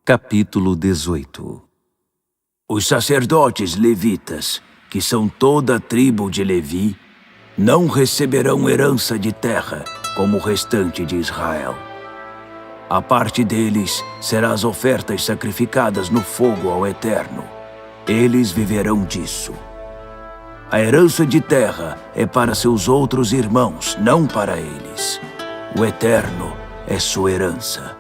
Capítulo 18. Os sacerdotes levitas, que são toda a tribo de Levi, não receberão herança de terra como o restante de Israel. A parte deles será as ofertas sacrificadas no fogo ao Eterno. Eles viverão disso. A herança de terra é para seus outros irmãos, não para eles. O Eterno é sua herança.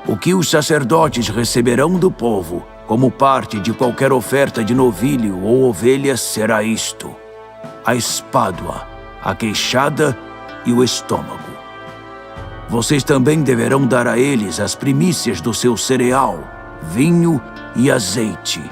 O que os sacerdotes receberão do povo, como parte de qualquer oferta de novilho ou ovelhas, será isto: a espádua, a queixada e o estômago. Vocês também deverão dar a eles as primícias do seu cereal, vinho e azeite,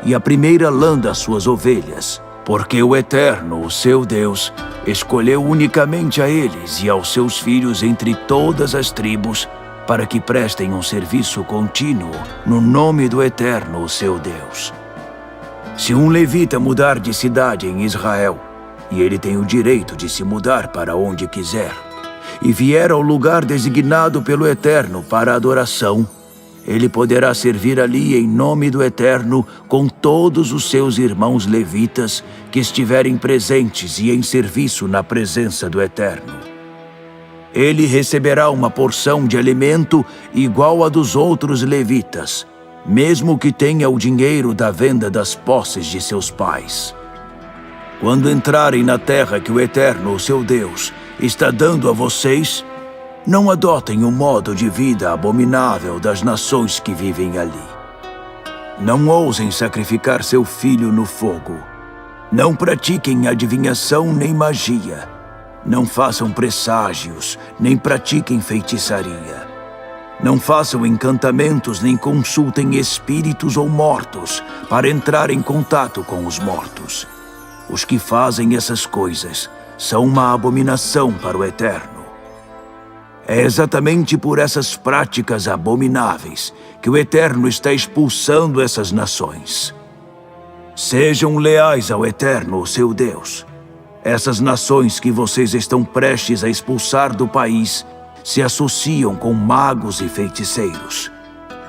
e a primeira lã das suas ovelhas, porque o Eterno, o seu Deus, escolheu unicamente a eles e aos seus filhos entre todas as tribos, para que prestem um serviço contínuo no nome do Eterno, o seu Deus. Se um levita mudar de cidade em Israel, e ele tem o direito de se mudar para onde quiser, e vier ao lugar designado pelo Eterno para adoração, ele poderá servir ali em nome do Eterno com todos os seus irmãos levitas que estiverem presentes e em serviço na presença do Eterno. Ele receberá uma porção de alimento igual à dos outros levitas, mesmo que tenha o dinheiro da venda das posses de seus pais. Quando entrarem na terra que o Eterno, o seu Deus, está dando a vocês, não adotem o modo de vida abominável das nações que vivem ali. Não ousem sacrificar seu filho no fogo. Não pratiquem adivinhação nem magia. Não façam presságios, nem pratiquem feitiçaria. Não façam encantamentos, nem consultem espíritos ou mortos para entrar em contato com os mortos. Os que fazem essas coisas são uma abominação para o Eterno. É exatamente por essas práticas abomináveis que o Eterno está expulsando essas nações. Sejam leais ao Eterno, o seu Deus. Essas nações que vocês estão prestes a expulsar do país se associam com magos e feiticeiros.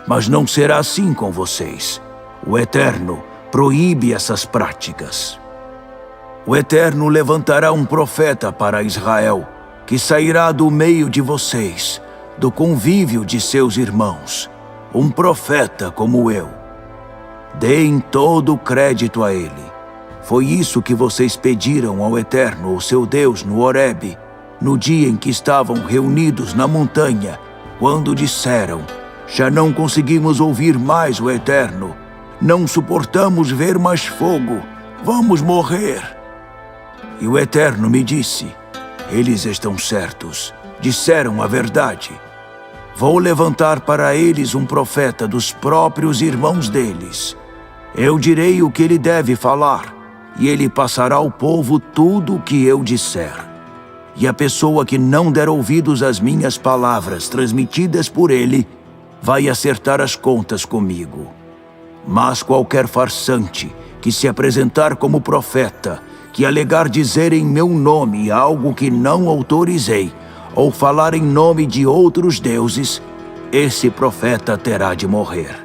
Mas não será assim com vocês. O Eterno proíbe essas práticas. O Eterno levantará um profeta para Israel, que sairá do meio de vocês, do convívio de seus irmãos, um profeta como eu. Deem todo o crédito a ele. Foi isso que vocês pediram ao Eterno, o seu Deus, no Horebe, no dia em que estavam reunidos na montanha, quando disseram: já não conseguimos ouvir mais o Eterno, não suportamos ver mais fogo, vamos morrer. E o Eterno me disse: eles estão certos, disseram a verdade. Vou levantar para eles um profeta dos próprios irmãos deles. Eu direi o que ele deve falar, e ele passará ao povo tudo o que eu disser. E a pessoa que não der ouvidos às minhas palavras transmitidas por ele, vai acertar as contas comigo. Mas qualquer farsante que se apresentar como profeta, que alegar dizer em meu nome algo que não autorizei, ou falar em nome de outros deuses, esse profeta terá de morrer.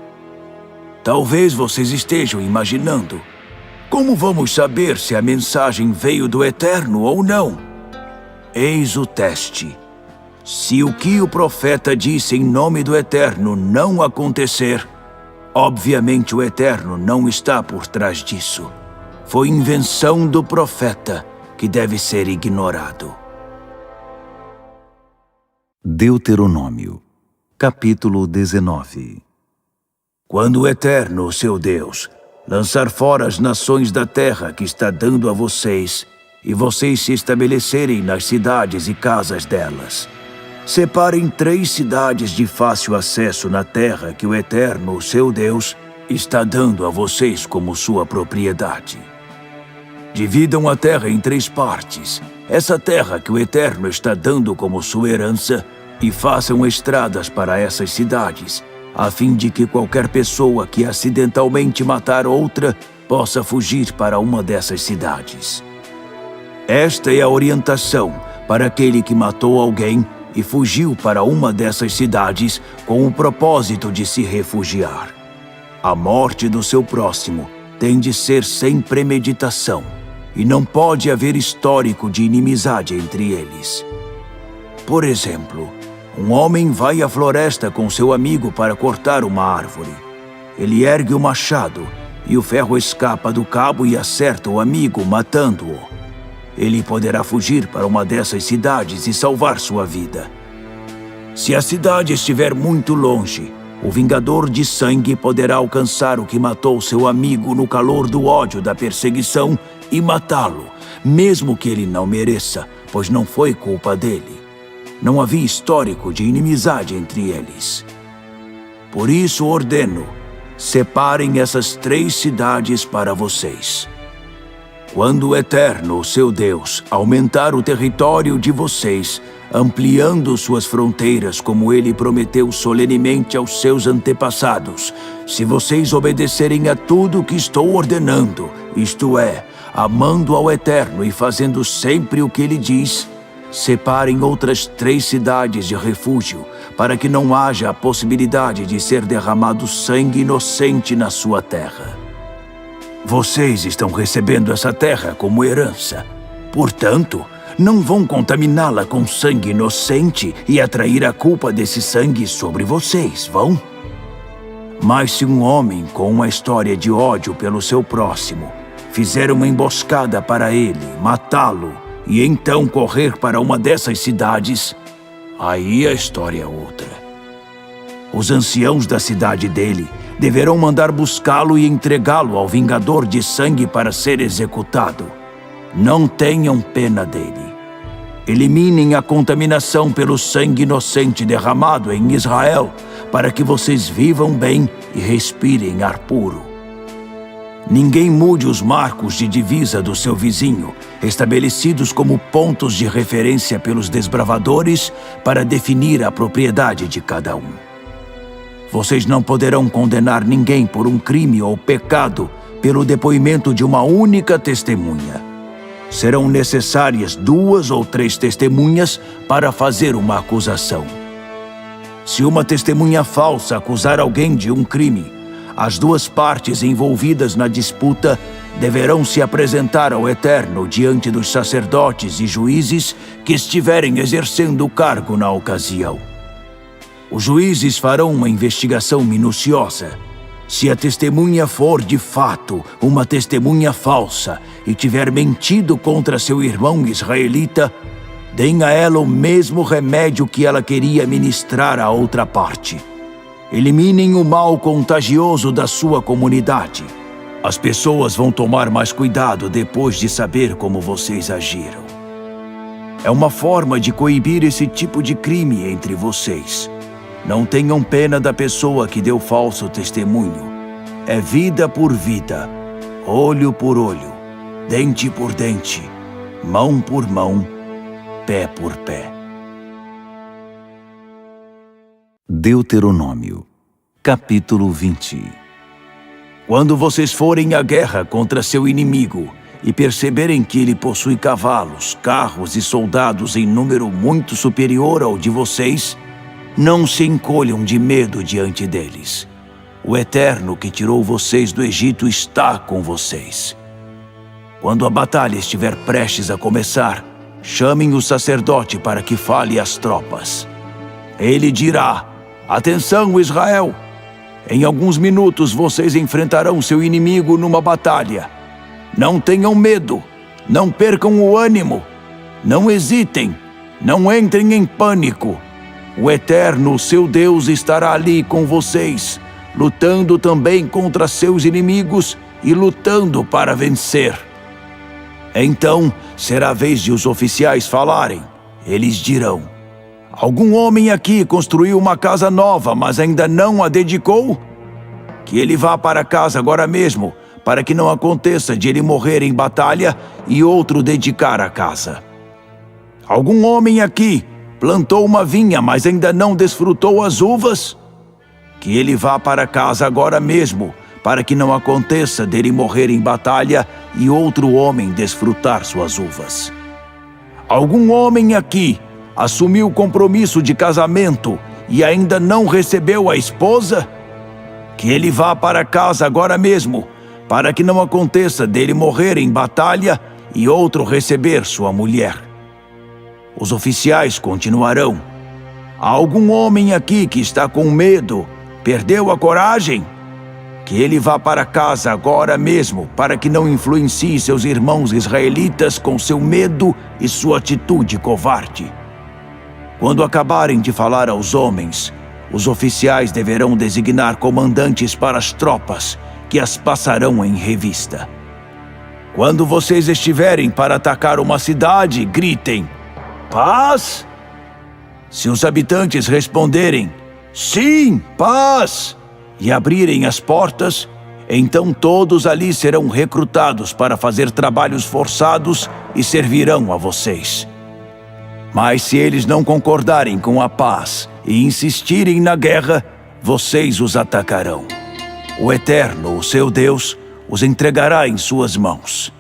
Talvez vocês estejam imaginando: como vamos saber se a mensagem veio do Eterno ou não? Eis o teste. Se o que o profeta disse em nome do Eterno não acontecer, obviamente o Eterno não está por trás disso. Foi invenção do profeta que deve ser ignorado. Deuteronômio, capítulo 19. Quando o Eterno, seu Deus, lançar fora as nações da terra que está dando a vocês, e vocês se estabelecerem nas cidades e casas delas, separem 3 cidades de fácil acesso na terra que o Eterno, seu Deus, está dando a vocês como sua propriedade. Dividam a terra em 3 partes, essa terra que o Eterno está dando como sua herança, e façam estradas para essas cidades, a fim de que qualquer pessoa que acidentalmente matar outra possa fugir para uma dessas cidades. Esta é a orientação para aquele que matou alguém e fugiu para uma dessas cidades com o propósito de se refugiar. A morte do seu próximo tem de ser sem premeditação, e não pode haver histórico de inimizade entre eles. Por exemplo, um homem vai à floresta com seu amigo para cortar uma árvore. Ele ergue o machado e o ferro escapa do cabo e acerta o amigo, matando-o. Ele poderá fugir para uma dessas cidades e salvar sua vida. Se a cidade estiver muito longe, o vingador de sangue poderá alcançar o que matou seu amigo no calor do ódio da perseguição e matá-lo, mesmo que ele não mereça, pois não foi culpa dele. Não havia histórico de inimizade entre eles. Por isso ordeno, separem essas 3 cidades para vocês. Quando o Eterno, seu Deus, aumentar o território de vocês, ampliando suas fronteiras como ele prometeu solenemente aos seus antepassados, se vocês obedecerem a tudo que estou ordenando, isto é, amando ao Eterno e fazendo sempre o que ele diz, separem outras 3 cidades de refúgio, para que não haja a possibilidade de ser derramado sangue inocente na sua terra. Vocês estão recebendo essa terra como herança. Portanto, não vão contaminá-la com sangue inocente e atrair a culpa desse sangue sobre vocês, vão? Mas se um homem com uma história de ódio pelo seu próximo fizer uma emboscada para ele, matá-lo e então correr para uma dessas cidades, aí a história é outra. Os anciãos da cidade dele deverão mandar buscá-lo e entregá-lo ao vingador de sangue para ser executado. Não tenham pena dele. Eliminem a contaminação pelo sangue inocente derramado em Israel, para que vocês vivam bem e respirem ar puro. Ninguém mude os marcos de divisa do seu vizinho, estabelecidos como pontos de referência pelos desbravadores para definir a propriedade de cada um. Vocês não poderão condenar ninguém por um crime ou pecado pelo depoimento de uma única testemunha. Serão necessárias 2 ou 3 testemunhas para fazer uma acusação. Se uma testemunha falsa acusar alguém de um crime, as 2 partes envolvidas na disputa deverão se apresentar ao Eterno diante dos sacerdotes e juízes que estiverem exercendo o cargo na ocasião. Os juízes farão uma investigação minuciosa. Se a testemunha for, de fato, uma testemunha falsa e tiver mentido contra seu irmão israelita, deem a ela o mesmo remédio que ela queria ministrar à outra parte. Eliminem o mal contagioso da sua comunidade. As pessoas vão tomar mais cuidado depois de saber como vocês agiram. É uma forma de coibir esse tipo de crime entre vocês. Não tenham pena da pessoa que deu falso testemunho. É vida por vida, olho por olho, dente por dente, mão por mão, pé por pé. Deuteronômio, capítulo 20. Quando vocês forem à guerra contra seu inimigo e perceberem que ele possui cavalos, carros e soldados em número muito superior ao de vocês, não se encolham de medo diante deles. O Eterno que tirou vocês do Egito está com vocês. Quando a batalha estiver prestes a começar, chamem o sacerdote para que fale às tropas. Ele dirá: atenção, Israel! Em alguns minutos vocês enfrentarão seu inimigo numa batalha. Não tenham medo, não percam o ânimo, não hesitem, não entrem em pânico. O Eterno, seu Deus, estará ali com vocês, lutando também contra seus inimigos e lutando para vencer. Então será a vez de os oficiais falarem. Eles dirão: algum homem aqui construiu uma casa nova, mas ainda não a dedicou? Que ele vá para casa agora mesmo, para que não aconteça de ele morrer em batalha e outro dedicar a casa. Algum homem aqui plantou uma vinha, mas ainda não desfrutou as uvas? Que ele vá para casa agora mesmo, para que não aconteça dele morrer em batalha e outro homem desfrutar suas uvas. Algum homem aqui assumiu o compromisso de casamento e ainda não recebeu a esposa? Que ele vá para casa agora mesmo, para que não aconteça dele morrer em batalha e outro receber sua mulher. Os oficiais continuarão. Há algum homem aqui que está com medo, perdeu a coragem? Que ele vá para casa agora mesmo, para que não influencie seus irmãos israelitas com seu medo e sua atitude covarde. Quando acabarem de falar aos homens, os oficiais deverão designar comandantes para as tropas, que as passarão em revista. Quando vocês estiverem para atacar uma cidade, gritem: paz! Se os habitantes responderem: sim, paz! E abrirem as portas, então todos ali serão recrutados para fazer trabalhos forçados e servirão a vocês. Mas se eles não concordarem com a paz e insistirem na guerra, vocês os atacarão. O Eterno, o seu Deus, os entregará em suas mãos.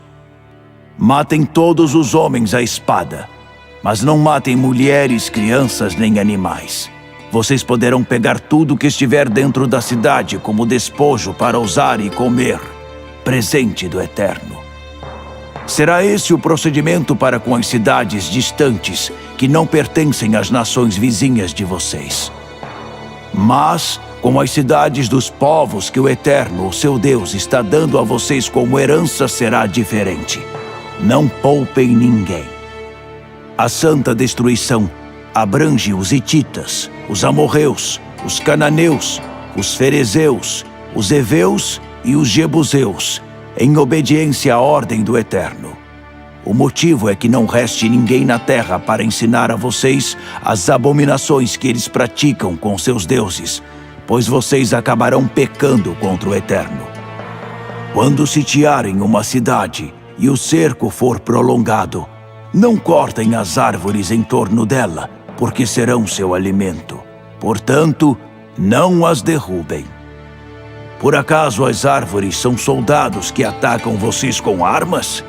Matem todos os homens à espada, mas não matem mulheres, crianças nem animais. Vocês poderão pegar tudo que estiver dentro da cidade como despojo para usar e comer, presente do Eterno. Será esse o procedimento para com as cidades distantes que não pertencem às nações vizinhas de vocês. Mas, com as cidades dos povos que o Eterno, o seu Deus, está dando a vocês como herança, será diferente. Não poupem ninguém. A santa destruição abrange os hititas, os amorreus, os cananeus, os ferezeus, os heveus e os jebuseus, em obediência à ordem do Eterno. O motivo é que não reste ninguém na terra para ensinar a vocês as abominações que eles praticam com seus deuses, pois vocês acabarão pecando contra o Eterno. Quando sitiarem uma cidade e o cerco for prolongado, não cortem as árvores em torno dela, porque serão seu alimento. Portanto, não as derrubem. Por acaso as árvores são soldados que atacam vocês com armas?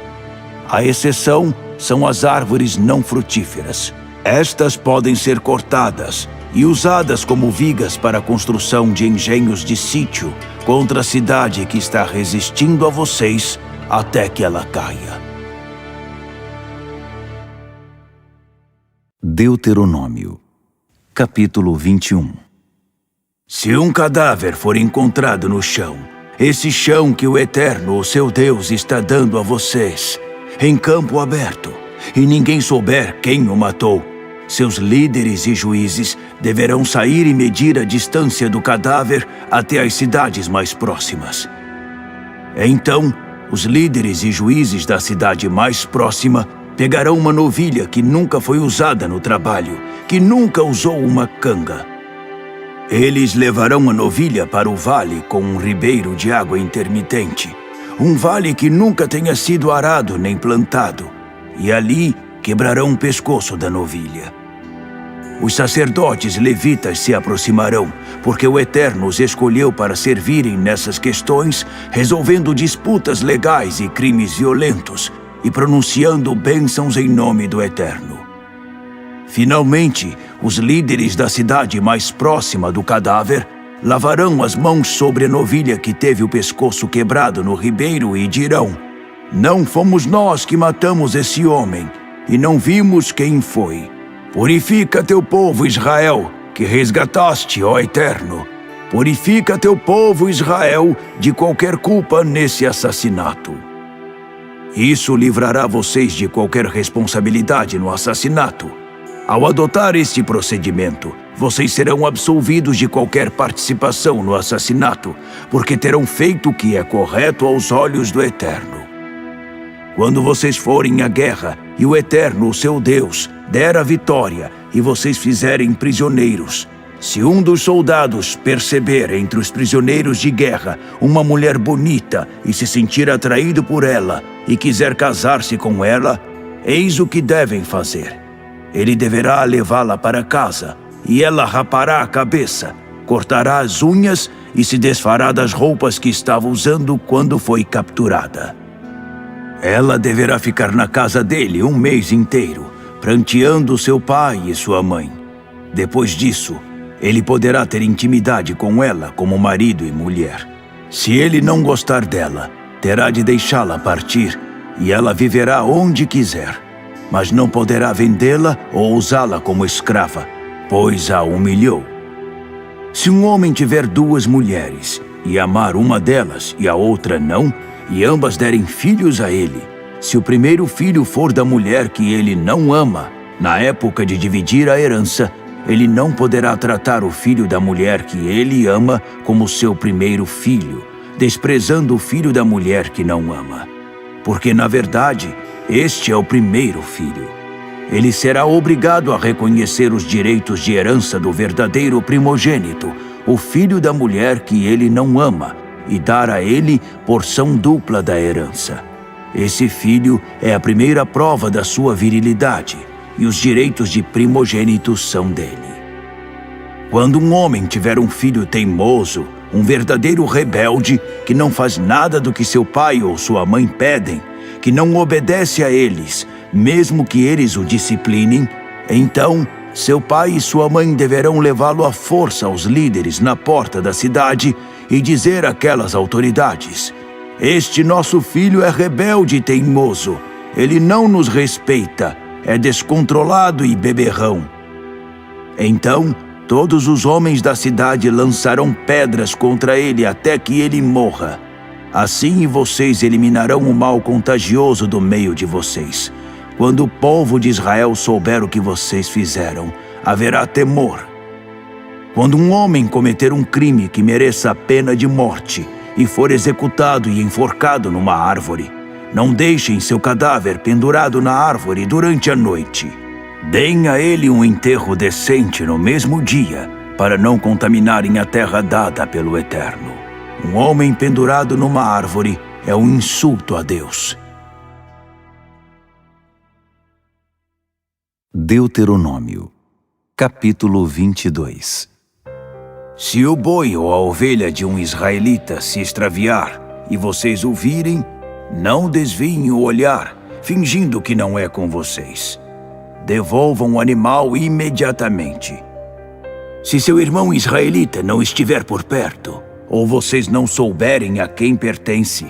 A exceção são as árvores não frutíferas. Estas podem ser cortadas e usadas como vigas para a construção de engenhos de sítio contra a cidade que está resistindo a vocês até que ela caia. Deuteronômio, capítulo 21. Se um cadáver for encontrado no chão, esse chão que o Eterno, o seu Deus, está dando a vocês, em campo aberto, e ninguém souber quem o matou, seus líderes e juízes deverão sair e medir a distância do cadáver até as cidades mais próximas. Então, os líderes e juízes da cidade mais próxima pegarão uma novilha que nunca foi usada no trabalho, que nunca usou uma canga. Eles levarão a novilha para o vale com um ribeiro de água intermitente, um vale que nunca tenha sido arado nem plantado, e ali quebrarão o pescoço da novilha. Os sacerdotes levitas se aproximarão, porque o Eterno os escolheu para servirem nessas questões, resolvendo disputas legais e crimes violentos, e pronunciando bênçãos em nome do Eterno. Finalmente, os líderes da cidade mais próxima do cadáver lavarão as mãos sobre a novilha que teve o pescoço quebrado no ribeiro e dirão: não fomos nós que matamos esse homem, e não vimos quem foi. Purifica teu povo Israel, que resgataste, ó Eterno. Purifica teu povo Israel de qualquer culpa nesse assassinato. Isso livrará vocês de qualquer responsabilidade no assassinato. Ao adotar este procedimento, vocês serão absolvidos de qualquer participação no assassinato, porque terão feito o que é correto aos olhos do Eterno. Quando vocês forem à guerra e o Eterno, o seu Deus, der a vitória e vocês fizerem prisioneiros, se um dos soldados perceber entre os prisioneiros de guerra uma mulher bonita e se sentir atraído por ela e quiser casar-se com ela, eis o que devem fazer. Ele deverá levá-la para casa, e ela rapará a cabeça, cortará as unhas e se desfará das roupas que estava usando quando foi capturada. Ela deverá ficar na casa dele um mês inteiro, pranteando seu pai e sua mãe. Depois disso, ele poderá ter intimidade com ela como marido e mulher. Se ele não gostar dela, terá de deixá-la partir e ela viverá onde quiser, mas não poderá vendê-la ou usá-la como escrava, pois a humilhou. Se um homem tiver 2 mulheres e amar uma delas e a outra não, e ambas derem filhos a ele, se o primeiro filho for da mulher que ele não ama, na época de dividir a herança, ele não poderá tratar o filho da mulher que ele ama como seu primeiro filho, desprezando o filho da mulher que não ama. Porque, na verdade, este é o primeiro filho. Ele será obrigado a reconhecer os direitos de herança do verdadeiro primogênito, o filho da mulher que ele não ama, e dar a ele porção dupla da herança. Esse filho é a primeira prova da sua virilidade, e os direitos de primogênito são dele. Quando um homem tiver um filho teimoso, um verdadeiro rebelde, que não faz nada do que seu pai ou sua mãe pedem, que não obedece a eles, mesmo que eles o disciplinem, então seu pai e sua mãe deverão levá-lo à força aos líderes na porta da cidade e dizer àquelas autoridades: este nosso filho é rebelde e teimoso, ele não nos respeita, é descontrolado e beberrão. Então, todos os homens da cidade lançarão pedras contra ele até que ele morra. Assim vocês eliminarão o mal contagioso do meio de vocês. Quando o povo de Israel souber o que vocês fizeram, haverá temor. Quando um homem cometer um crime que mereça a pena de morte e for executado e enforcado numa árvore, não deixem seu cadáver pendurado na árvore durante a noite. Deem a ele um enterro decente no mesmo dia, para não contaminarem a terra dada pelo Eterno. Um homem pendurado numa árvore é um insulto a Deus. Deuteronômio, capítulo 22. Se o boi ou a ovelha de um israelita se extraviar e vocês o virem, não desviem o olhar, fingindo que não é com vocês. Devolvam o animal imediatamente. Se seu irmão israelita não estiver por perto, ou vocês não souberem a quem pertence,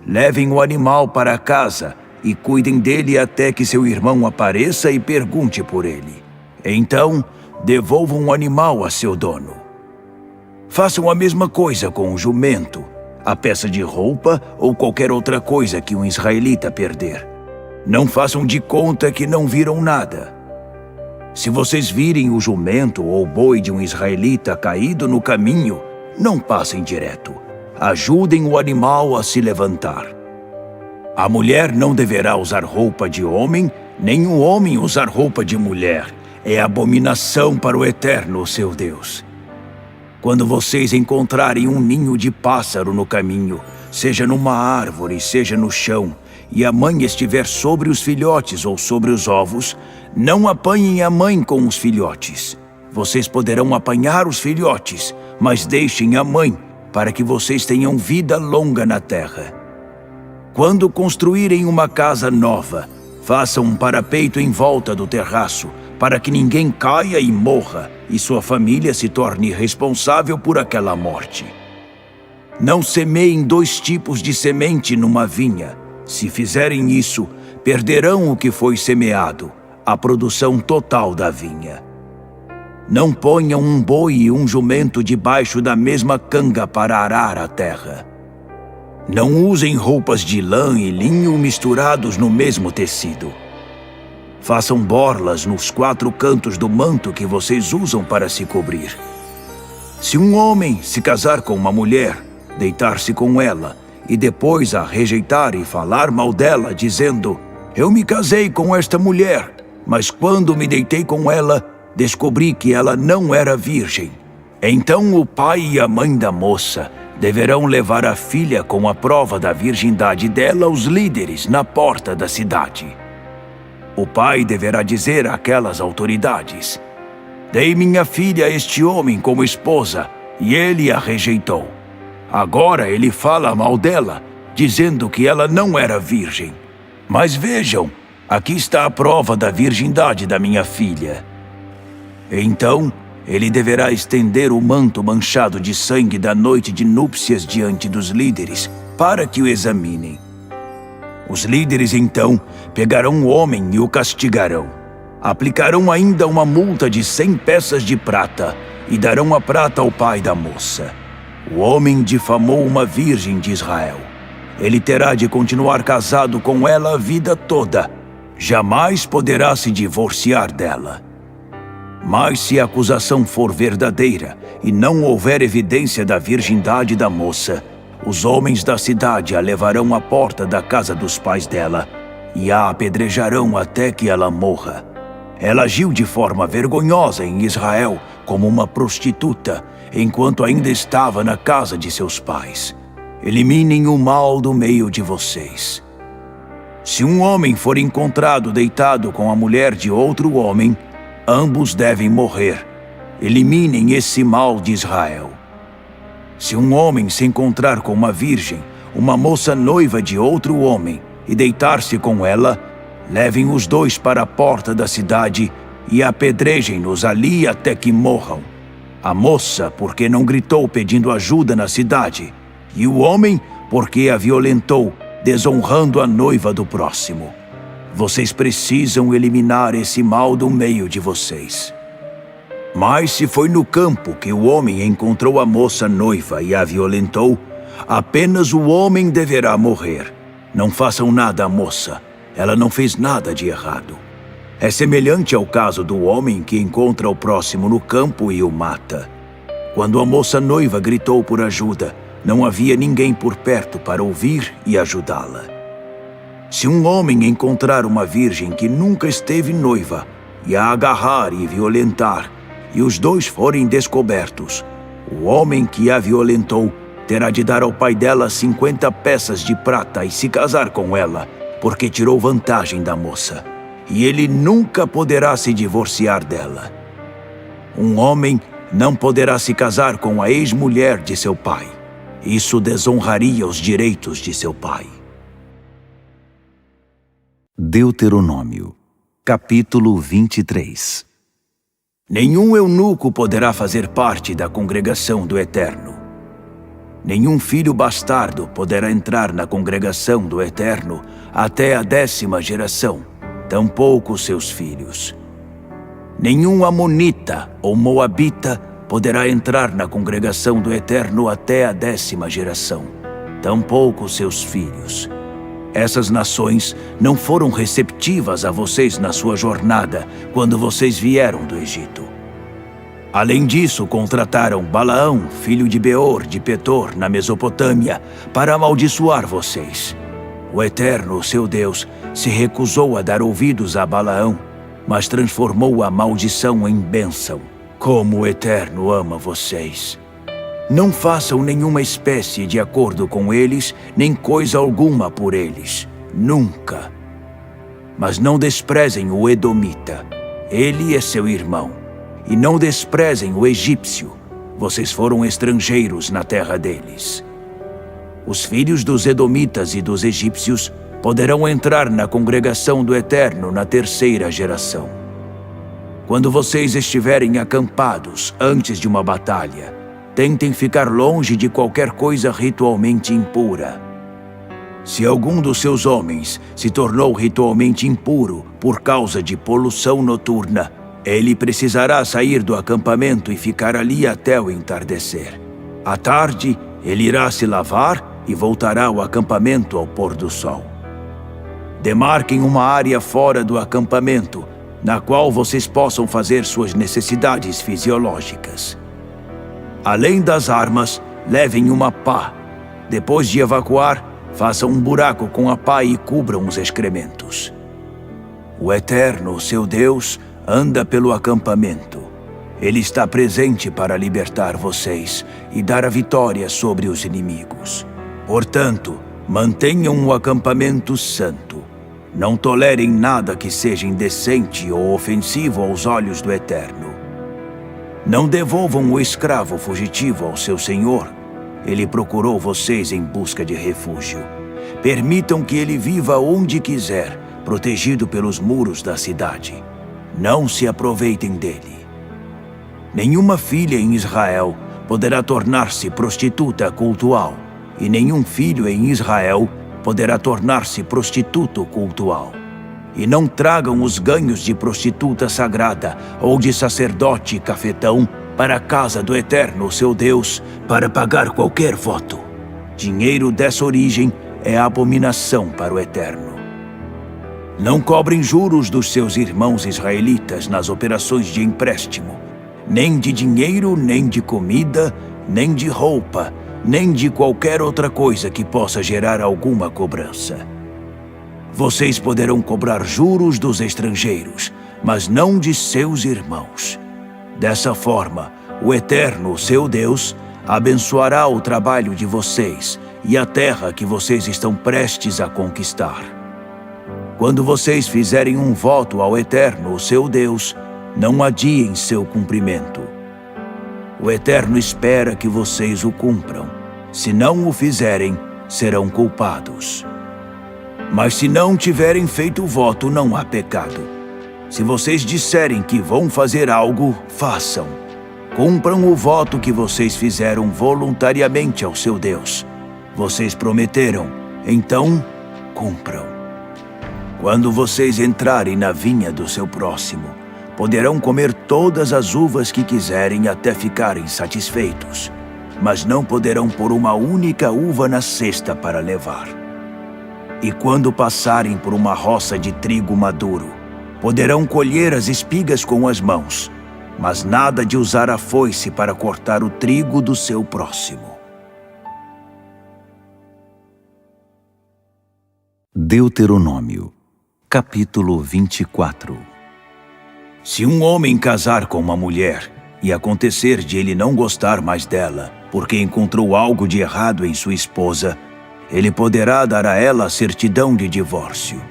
levem o animal para casa e cuidem dele até que seu irmão apareça e pergunte por ele. Então, devolvam o animal a seu dono. Façam a mesma coisa com o jumento, a peça de roupa ou qualquer outra coisa que um israelita perder. Não façam de conta que não viram nada. Se vocês virem o jumento ou boi de um israelita caído no caminho, não passem direto. Ajudem o animal a se levantar. A mulher não deverá usar roupa de homem, nem o homem usar roupa de mulher. É abominação para o Eterno, seu Deus. Quando vocês encontrarem um ninho de pássaro no caminho, seja numa árvore, seja no chão, e a mãe estiver sobre os filhotes ou sobre os ovos, não apanhem a mãe com os filhotes. Vocês poderão apanhar os filhotes, mas deixem a mãe, para que vocês tenham vida longa na terra. Quando construírem uma casa nova, façam um parapeito em volta do terraço, para que ninguém caia e morra, e sua família se torne responsável por aquela morte. Não semeiem 2 tipos de semente numa vinha. Se fizerem isso, perderão o que foi semeado, a produção total da vinha. Não ponham um boi e um jumento debaixo da mesma canga para arar a terra. Não usem roupas de lã e linho misturados no mesmo tecido. Façam borlas nos 4 cantos do manto que vocês usam para se cobrir. Se um homem se casar com uma mulher, deitar-se com ela, e depois a rejeitar e falar mal dela, dizendo: eu me casei com esta mulher, mas quando me deitei com ela, descobri que ela não era virgem. Então o pai e a mãe da moça deverão levar a filha com a prova da virgindade dela aos líderes na porta da cidade. O pai deverá dizer àquelas autoridades: dei minha filha a este homem como esposa, e ele a rejeitou. Agora ele fala mal dela, dizendo que ela não era virgem. Mas vejam, Aqui está a prova da virgindade da minha filha. Então, ele deverá estender o manto manchado de sangue da noite de núpcias diante dos líderes, para que o examinem. Os líderes, então, pegarão o homem e o castigarão. Aplicarão ainda uma multa de 100 peças de prata e darão a prata ao pai da moça. O homem difamou uma virgem de Israel. Ele terá de continuar casado com ela a vida toda. Jamais poderá se divorciar dela. Mas se a acusação for verdadeira e não houver evidência da virgindade da moça, os homens da cidade a levarão à porta da casa dos pais dela e a apedrejarão até que ela morra. Ela agiu de forma vergonhosa em Israel como uma prostituta, enquanto ainda estava na casa de seus pais. Eliminem o mal do meio de vocês. Se um homem for encontrado deitado com a mulher de outro homem, ambos devem morrer. Eliminem esse mal de Israel. Se um homem se encontrar com uma virgem, uma moça noiva de outro homem, e deitar-se com ela, levem os dois para a porta da cidade e apedrejem-nos ali até que morram. A moça, porque não gritou pedindo ajuda na cidade, e o homem, porque a violentou, desonrando a noiva do próximo. Vocês precisam eliminar esse mal do meio de vocês. Mas se foi no campo que o homem encontrou a moça noiva e a violentou, apenas o homem deverá morrer. Não façam nada à moça. Ela não fez nada de errado. É semelhante ao caso do homem que encontra o próximo no campo e o mata. Quando a moça noiva gritou por ajuda, não havia ninguém por perto para ouvir e ajudá-la. Se um homem encontrar uma virgem que nunca esteve noiva e a agarrar e violentar, e os dois forem descobertos, o homem que a violentou terá de dar ao pai dela 50 peças de prata e se casar com ela, porque tirou vantagem da moça, e ele nunca poderá se divorciar dela. Um homem não poderá se casar com a ex-mulher de seu pai. Isso desonraria os direitos de seu pai. Deuteronômio, capítulo 23. Nenhum eunuco poderá fazer parte da congregação do Eterno. Nenhum filho bastardo poderá entrar na congregação do Eterno até a 10ª geração, tampouco seus filhos. Nenhum amonita ou moabita poderá entrar na congregação do Eterno até a 10ª geração, tampouco seus filhos. Essas nações não foram receptivas a vocês na sua jornada, quando vocês vieram do Egito. Além disso, contrataram Balaão, filho de Beor, de Petor, na Mesopotâmia, para amaldiçoar vocês. O Eterno, seu Deus, se recusou a dar ouvidos a Balaão, mas transformou a maldição em bênção. Como o Eterno ama vocês! Não façam nenhuma espécie de acordo com eles, nem coisa alguma por eles. Nunca. Mas não desprezem o edomita. Ele é seu irmão. E não desprezem o egípcio. Vocês foram estrangeiros na terra deles. Os filhos dos edomitas e dos egípcios poderão entrar na congregação do Eterno na 3ª geração. Quando vocês estiverem acampados antes de uma batalha, tentem ficar longe de qualquer coisa ritualmente impura. Se algum dos seus homens se tornou ritualmente impuro por causa de poluição noturna, ele precisará sair do acampamento e ficar ali até o entardecer. À tarde, ele irá se lavar e voltará ao acampamento ao pôr do sol. Demarquem uma área fora do acampamento, na qual vocês possam fazer suas necessidades fisiológicas. Além das armas, levem uma pá. Depois de evacuar, façam um buraco com a pá e cubram os excrementos. O Eterno, seu Deus, anda pelo acampamento. Ele está presente para libertar vocês e dar a vitória sobre os inimigos. Portanto, mantenham o acampamento santo. Não tolerem nada que seja indecente ou ofensivo aos olhos do Eterno. Não devolvam o escravo fugitivo ao seu senhor. Ele procurou vocês em busca de refúgio. Permitam que ele viva onde quiser, protegido pelos muros da cidade. Não se aproveitem dele. Nenhuma filha em Israel poderá tornar-se prostituta cultual, e nenhum filho em Israel poderá tornar-se prostituto cultual. E não tragam os ganhos de prostituta sagrada ou de sacerdote cafetão para a casa do Eterno, seu Deus, para pagar qualquer voto. Dinheiro dessa origem é abominação para o Eterno. Não cobrem juros dos seus irmãos israelitas nas operações de empréstimo, nem de dinheiro, nem de comida, nem de roupa, nem de qualquer outra coisa que possa gerar alguma cobrança. Vocês poderão cobrar juros dos estrangeiros, mas não de seus irmãos. Dessa forma, o Eterno, seu Deus, abençoará o trabalho de vocês e a terra que vocês estão prestes a conquistar. Quando vocês fizerem um voto ao Eterno, seu Deus, não adiem seu cumprimento. O Eterno espera que vocês o cumpram. Se não o fizerem, serão culpados. Mas se não tiverem feito o voto, não há pecado. Se vocês disserem que vão fazer algo, façam. Cumpram o voto que vocês fizeram voluntariamente ao seu Deus. Vocês prometeram, então cumpram. Quando vocês entrarem na vinha do seu próximo, poderão comer todas as uvas que quiserem até ficarem satisfeitos, mas não poderão pôr uma única uva na cesta para levar. E quando passarem por uma roça de trigo maduro, poderão colher as espigas com as mãos, mas nada de usar a foice para cortar o trigo do seu próximo. Deuteronômio, capítulo 24. Se um homem casar com uma mulher e acontecer de ele não gostar mais dela, porque encontrou algo de errado em sua esposa, ele poderá dar a ela a certidão de divórcio.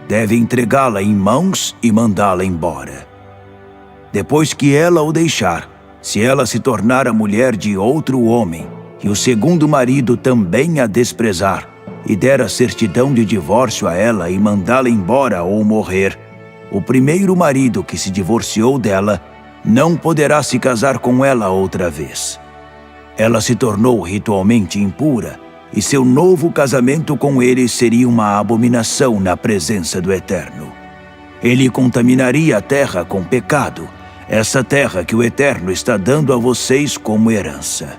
Deve entregá-la em mãos e mandá-la embora. Depois que ela o deixar, se ela se tornar a mulher de outro homem, e o segundo marido também a desprezar, e der a certidão de divórcio a ela e mandá-la embora ou morrer, o primeiro marido que se divorciou dela não poderá se casar com ela outra vez. Ela se tornou ritualmente impura, e seu novo casamento com ele seria uma abominação na presença do Eterno. Ele contaminaria a terra com pecado, essa terra que o Eterno está dando a vocês como herança.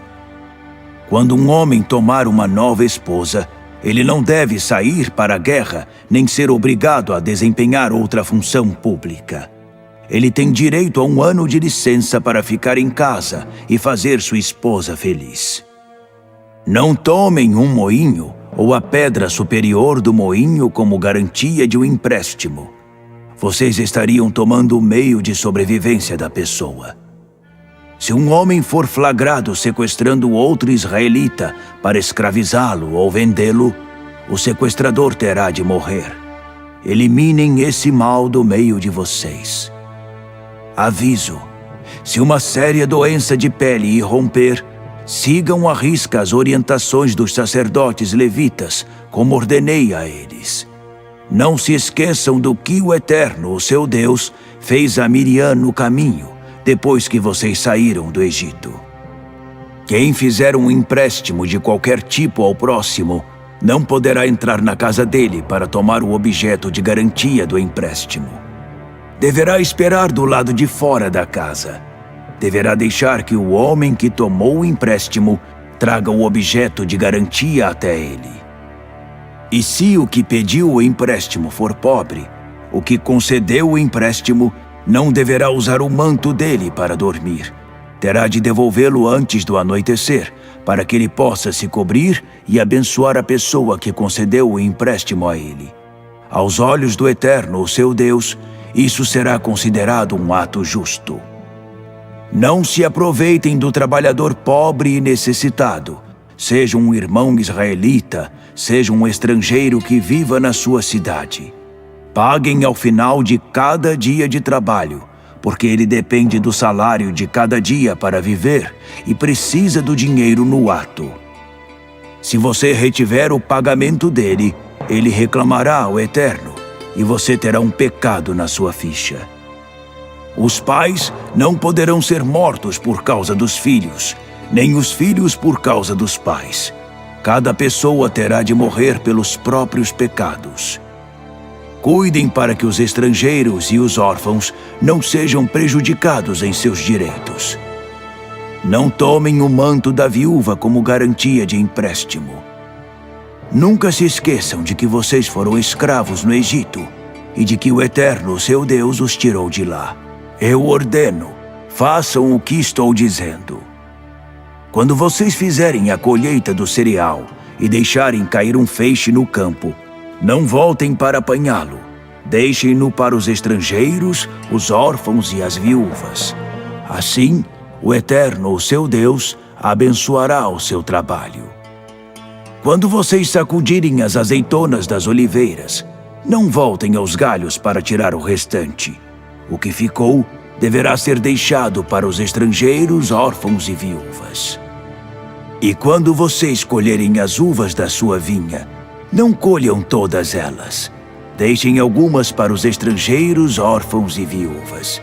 Quando um homem tomar uma nova esposa, ele não deve sair para a guerra, nem ser obrigado a desempenhar outra função pública. Ele tem direito a 1 ano de licença para ficar em casa e fazer sua esposa feliz. Não tomem um moinho ou a pedra superior do moinho como garantia de um empréstimo. Vocês estariam tomando o meio de sobrevivência da pessoa. Se um homem for flagrado sequestrando outro israelita para escravizá-lo ou vendê-lo, o sequestrador terá de morrer. Eliminem esse mal do meio de vocês. Aviso: se uma séria doença de pele irromper, sigam à risca as orientações dos sacerdotes levitas, como ordenei a eles. Não se esqueçam do que o Eterno, o seu Deus, fez a Miriam no caminho, depois que vocês saíram do Egito. Quem fizer um empréstimo de qualquer tipo ao próximo, não poderá entrar na casa dele para tomar o objeto de garantia do empréstimo. Deverá esperar do lado de fora da casa. Deverá deixar que o homem que tomou o empréstimo traga o objeto de garantia até ele. E se o que pediu o empréstimo for pobre, o que concedeu o empréstimo não deverá usar o manto dele para dormir. Terá de devolvê-lo antes do anoitecer, para que ele possa se cobrir e abençoar a pessoa que concedeu o empréstimo a ele. Aos olhos do Eterno, o seu Deus, isso será considerado um ato justo. Não se aproveitem do trabalhador pobre e necessitado, seja um irmão israelita, seja um estrangeiro que viva na sua cidade. Paguem ao final de cada dia de trabalho, porque ele depende do salário de cada dia para viver e precisa do dinheiro no ato. Se você retiver o pagamento dele, ele reclamará ao Eterno, e você terá um pecado na sua ficha. Os pais não poderão ser mortos por causa dos filhos, nem os filhos por causa dos pais. Cada pessoa terá de morrer pelos próprios pecados. Cuidem para que os estrangeiros e os órfãos não sejam prejudicados em seus direitos. Não tomem o manto da viúva como garantia de empréstimo. Nunca se esqueçam de que vocês foram escravos no Egito e de que o Eterno, seu Deus, os tirou de lá. Eu ordeno, façam o que estou dizendo. Quando vocês fizerem a colheita do cereal e deixarem cair um feixe no campo, não voltem para apanhá-lo. Deixem-no para os estrangeiros, os órfãos e as viúvas. Assim, o Eterno, o seu Deus, abençoará o seu trabalho. Quando vocês sacudirem as azeitonas das oliveiras, não voltem aos galhos para tirar o restante. O que ficou deverá ser deixado para os estrangeiros, órfãos e viúvas. E quando vocês colherem as uvas da sua vinha, não colham todas elas. Deixem algumas para os estrangeiros, órfãos e viúvas.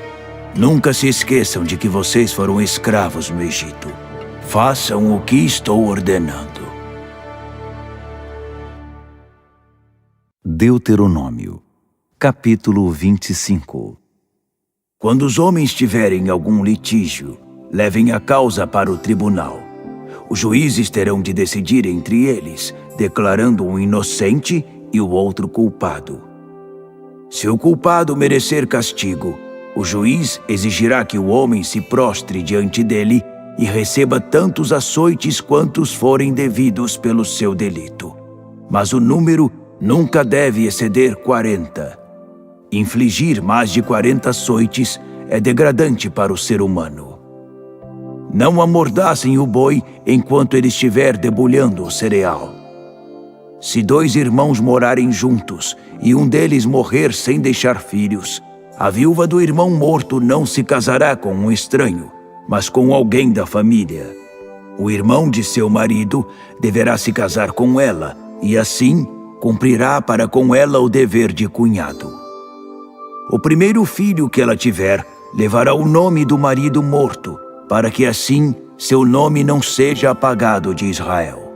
Nunca se esqueçam de que vocês foram escravos no Egito. Façam o que estou ordenando. Deuteronômio, capítulo 25. Quando os homens tiverem algum litígio, levem a causa para o tribunal. Os juízes terão de decidir entre eles, declarando um inocente e o outro culpado. Se o culpado merecer castigo, o juiz exigirá que o homem se prostre diante dele e receba tantos açoites quantos forem devidos pelo seu delito. Mas o número nunca deve exceder 40. Infligir mais de 40 açoites é degradante para o ser humano. Não amordaçem o boi enquanto ele estiver debulhando o cereal. Se 2 irmãos morarem juntos e um deles morrer sem deixar filhos, a viúva do irmão morto não se casará com um estranho, mas com alguém da família. O irmão de seu marido deverá se casar com ela e assim cumprirá para com ela o dever de cunhado. O primeiro filho que ela tiver levará o nome do marido morto, para que assim seu nome não seja apagado de Israel.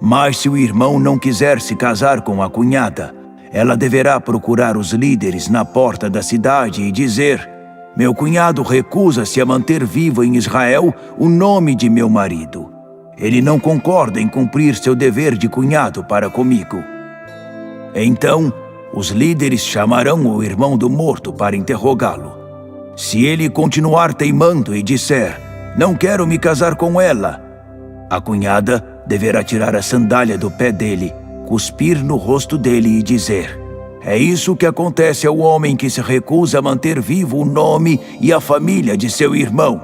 Mas se o irmão não quiser se casar com a cunhada, ela deverá procurar os líderes na porta da cidade e dizer: meu cunhado recusa-se a manter vivo em Israel o nome de meu marido. Ele não concorda em cumprir seu dever de cunhado para comigo. Então, os líderes chamarão o irmão do morto para interrogá-lo. Se ele continuar teimando e disser: não quero me casar com ela, a cunhada deverá tirar a sandália do pé dele, cuspir no rosto dele e dizer: é isso que acontece ao homem que se recusa a manter vivo o nome e a família de seu irmão.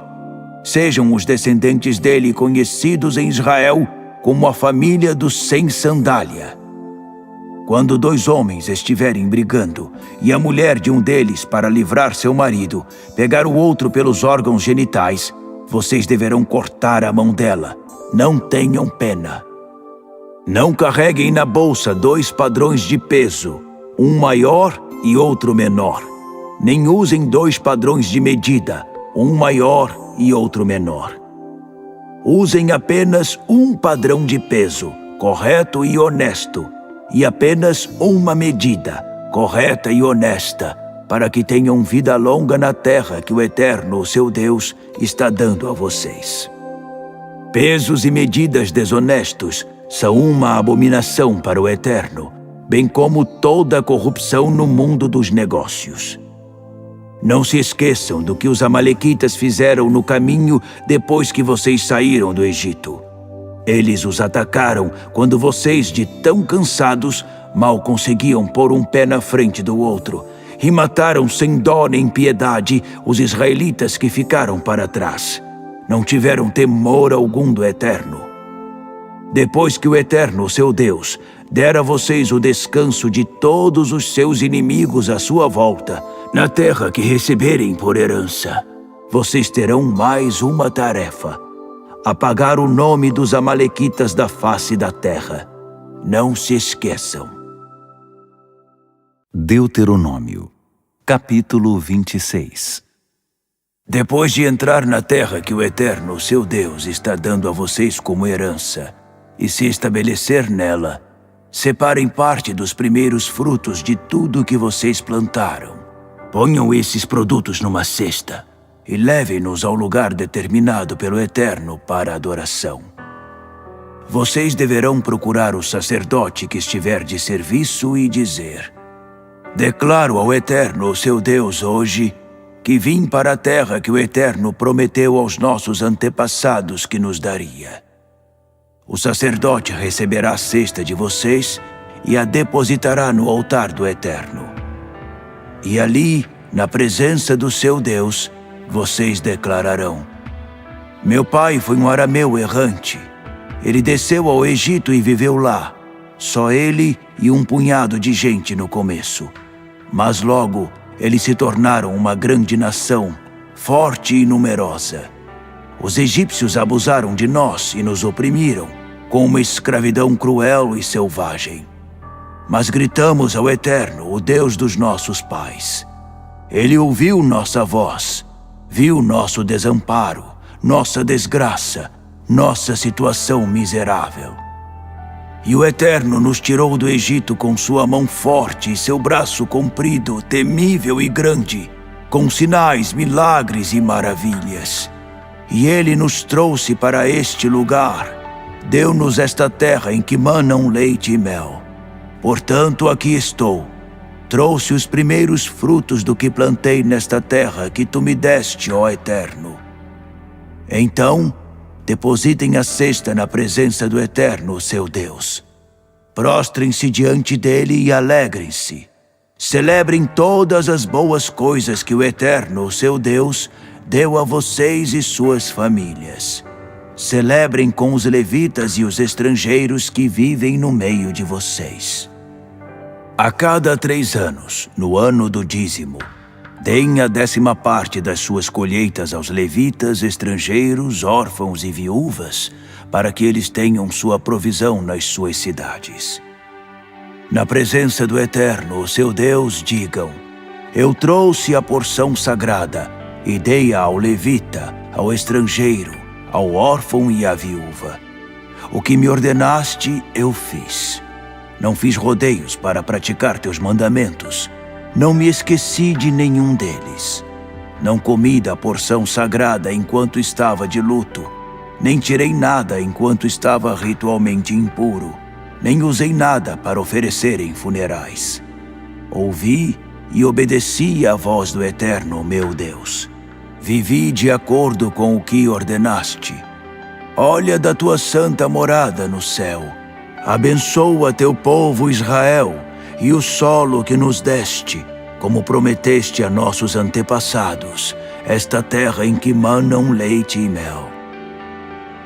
Sejam os descendentes dele conhecidos em Israel como a família dos sem sandália. Quando 2 homens estiverem brigando e a mulher de um deles, para livrar seu marido, pegar o outro pelos órgãos genitais, vocês deverão cortar a mão dela. Não tenham pena. Não carreguem na bolsa 2 padrões de peso, um maior e outro menor. Nem usem 2 padrões de medida, um maior e outro menor. Usem apenas um padrão de peso, correto e honesto, e apenas uma medida, correta e honesta, para que tenham vida longa na terra que o Eterno, o seu Deus, está dando a vocês. Pesos e medidas desonestos são uma abominação para o Eterno, bem como toda a corrupção no mundo dos negócios. Não se esqueçam do que os amalequitas fizeram no caminho depois que vocês saíram do Egito. Eles os atacaram quando vocês, de tão cansados, mal conseguiam pôr um pé na frente do outro, e mataram sem dó nem piedade os israelitas que ficaram para trás. Não tiveram temor algum do Eterno. Depois que o Eterno, seu Deus, der a vocês o descanso de todos os seus inimigos à sua volta, na terra que receberem por herança, vocês terão mais uma tarefa: apagar o nome dos amalequitas da face da terra. Não se esqueçam. Deuteronômio, capítulo 26. Depois de entrar na terra que o Eterno, seu Deus, está dando a vocês como herança, e se estabelecer nela, separem parte dos primeiros frutos de tudo que vocês plantaram. Ponham esses produtos numa cesta e levem-nos ao lugar determinado pelo Eterno para adoração. Vocês deverão procurar o sacerdote que estiver de serviço e dizer: declaro ao Eterno, seu Deus, hoje, que vim para a terra que o Eterno prometeu aos nossos antepassados que nos daria. O sacerdote receberá a cesta de vocês e a depositará no altar do Eterno. E ali, na presença do seu Deus, vocês declararão: meu pai foi um arameu errante. Ele desceu ao Egito e viveu lá, só ele e um punhado de gente no começo. Mas logo, eles se tornaram uma grande nação, forte e numerosa. Os egípcios abusaram de nós e nos oprimiram, com uma escravidão cruel e selvagem. Mas gritamos ao Eterno, o Deus dos nossos pais. Ele ouviu nossa voz, viu nosso desamparo, nossa desgraça, nossa situação miserável. E o Eterno nos tirou do Egito com sua mão forte e seu braço comprido, temível e grande, com sinais, milagres e maravilhas. E Ele nos trouxe para este lugar, deu-nos esta terra em que manam leite e mel. Portanto, aqui estou. Trouxe os primeiros frutos do que plantei nesta terra que tu me deste, ó Eterno. Então, depositem a cesta na presença do Eterno, seu Deus. Prostrem-se diante dele e alegrem-se. Celebrem todas as boas coisas que o Eterno, seu Deus, deu a vocês e suas famílias. Celebrem com os levitas e os estrangeiros que vivem no meio de vocês. A cada 3 anos, no ano do dízimo, deem a 10ª parte das suas colheitas aos levitas, estrangeiros, órfãos e viúvas, para que eles tenham sua provisão nas suas cidades. Na presença do Eterno, o seu Deus, digam: eu trouxe a porção sagrada e dei-a ao levita, ao estrangeiro, ao órfão e à viúva. O que me ordenaste, eu fiz. Não fiz rodeios para praticar teus mandamentos. Não me esqueci de nenhum deles. Não comi da porção sagrada enquanto estava de luto, nem tirei nada enquanto estava ritualmente impuro, nem usei nada para oferecer em funerais. Ouvi e obedeci à voz do Eterno, meu Deus. Vivi de acordo com o que ordenaste. Olha da tua santa morada no céu. Abençoa teu povo Israel e o solo que nos deste, como prometeste a nossos antepassados, esta terra em que manam leite e mel.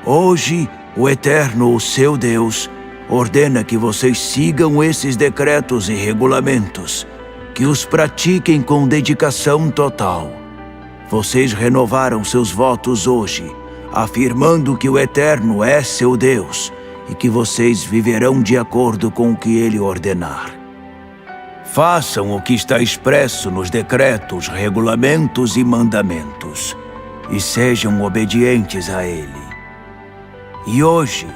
Hoje, o Eterno, o seu Deus, ordena que vocês sigam esses decretos e regulamentos, que os pratiquem com dedicação total. Vocês renovaram seus votos hoje, afirmando que o Eterno é seu Deus e que vocês viverão de acordo com o que Ele ordenar. Façam o que está expresso nos decretos, regulamentos e mandamentos, e sejam obedientes a Ele. E hoje,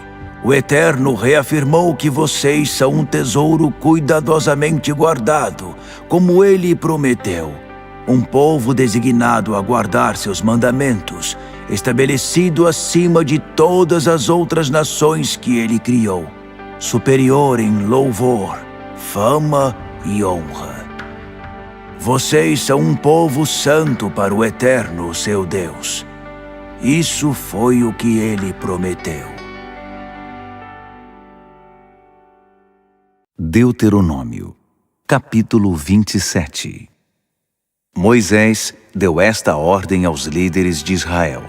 o Eterno reafirmou que vocês são um tesouro cuidadosamente guardado, como Ele prometeu, um povo designado a guardar seus mandamentos, estabelecido acima de todas as outras nações que Ele criou, superior em louvor, fama e honra. Vocês são um povo santo para o Eterno, seu Deus. Isso foi o que Ele prometeu. Deuteronômio, capítulo 27. Moisés deu esta ordem aos líderes de Israel: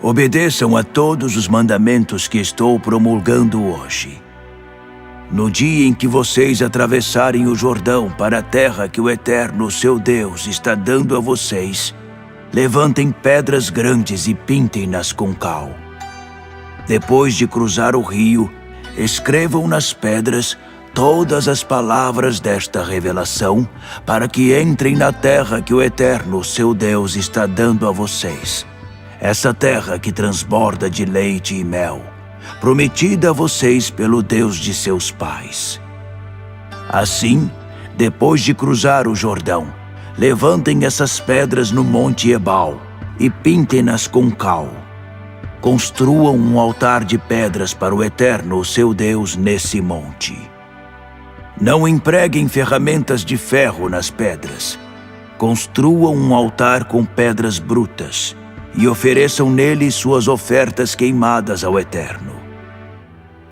obedeçam a todos os mandamentos que estou promulgando hoje. No dia em que vocês atravessarem o Jordão para a terra que o Eterno, seu Deus, está dando a vocês, levantem pedras grandes e pintem-nas com cal. Depois de cruzar o rio, escrevam nas pedras todas as palavras desta revelação, para que entrem na terra que o Eterno, seu Deus, está dando a vocês. Essa terra que transborda de leite e mel, prometida a vocês pelo Deus de seus pais. Assim, depois de cruzar o Jordão, levantem essas pedras no Monte Ebal e pintem-nas com cal. Construam um altar de pedras para o Eterno, seu Deus, nesse monte. Não empreguem ferramentas de ferro nas pedras. Construam um altar com pedras brutas e ofereçam nele suas ofertas queimadas ao Eterno.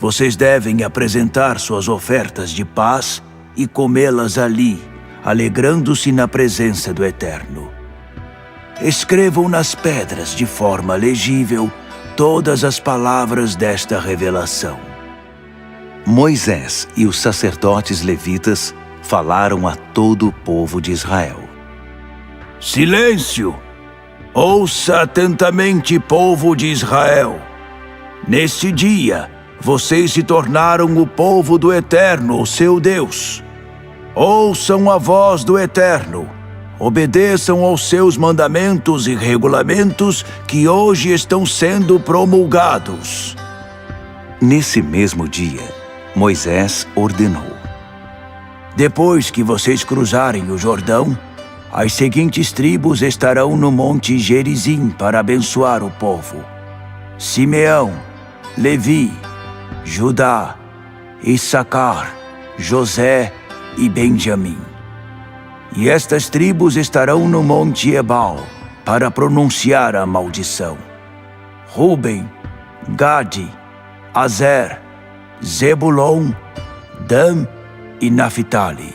Vocês devem apresentar suas ofertas de paz e comê-las ali, alegrando-se na presença do Eterno. Escrevam nas pedras de forma legível todas as palavras desta revelação. Moisés e os sacerdotes levitas falaram a todo o povo de Israel. Silêncio! Ouça atentamente, povo de Israel. Neste dia, vocês se tornaram o povo do Eterno, seu Deus. Ouçam a voz do Eterno. Obedeçam aos seus mandamentos e regulamentos que hoje estão sendo promulgados. Nesse mesmo dia, Moisés ordenou: Depois que vocês cruzarem o Jordão, as seguintes tribos estarão no Monte Gerizim para abençoar o povo: Simeão, Levi, Judá, Issacar, José e Benjamim. E estas tribos estarão no Monte Ebal para pronunciar a maldição: Ruben, Gade, Azer, Zebulon, Dan e Naphtali.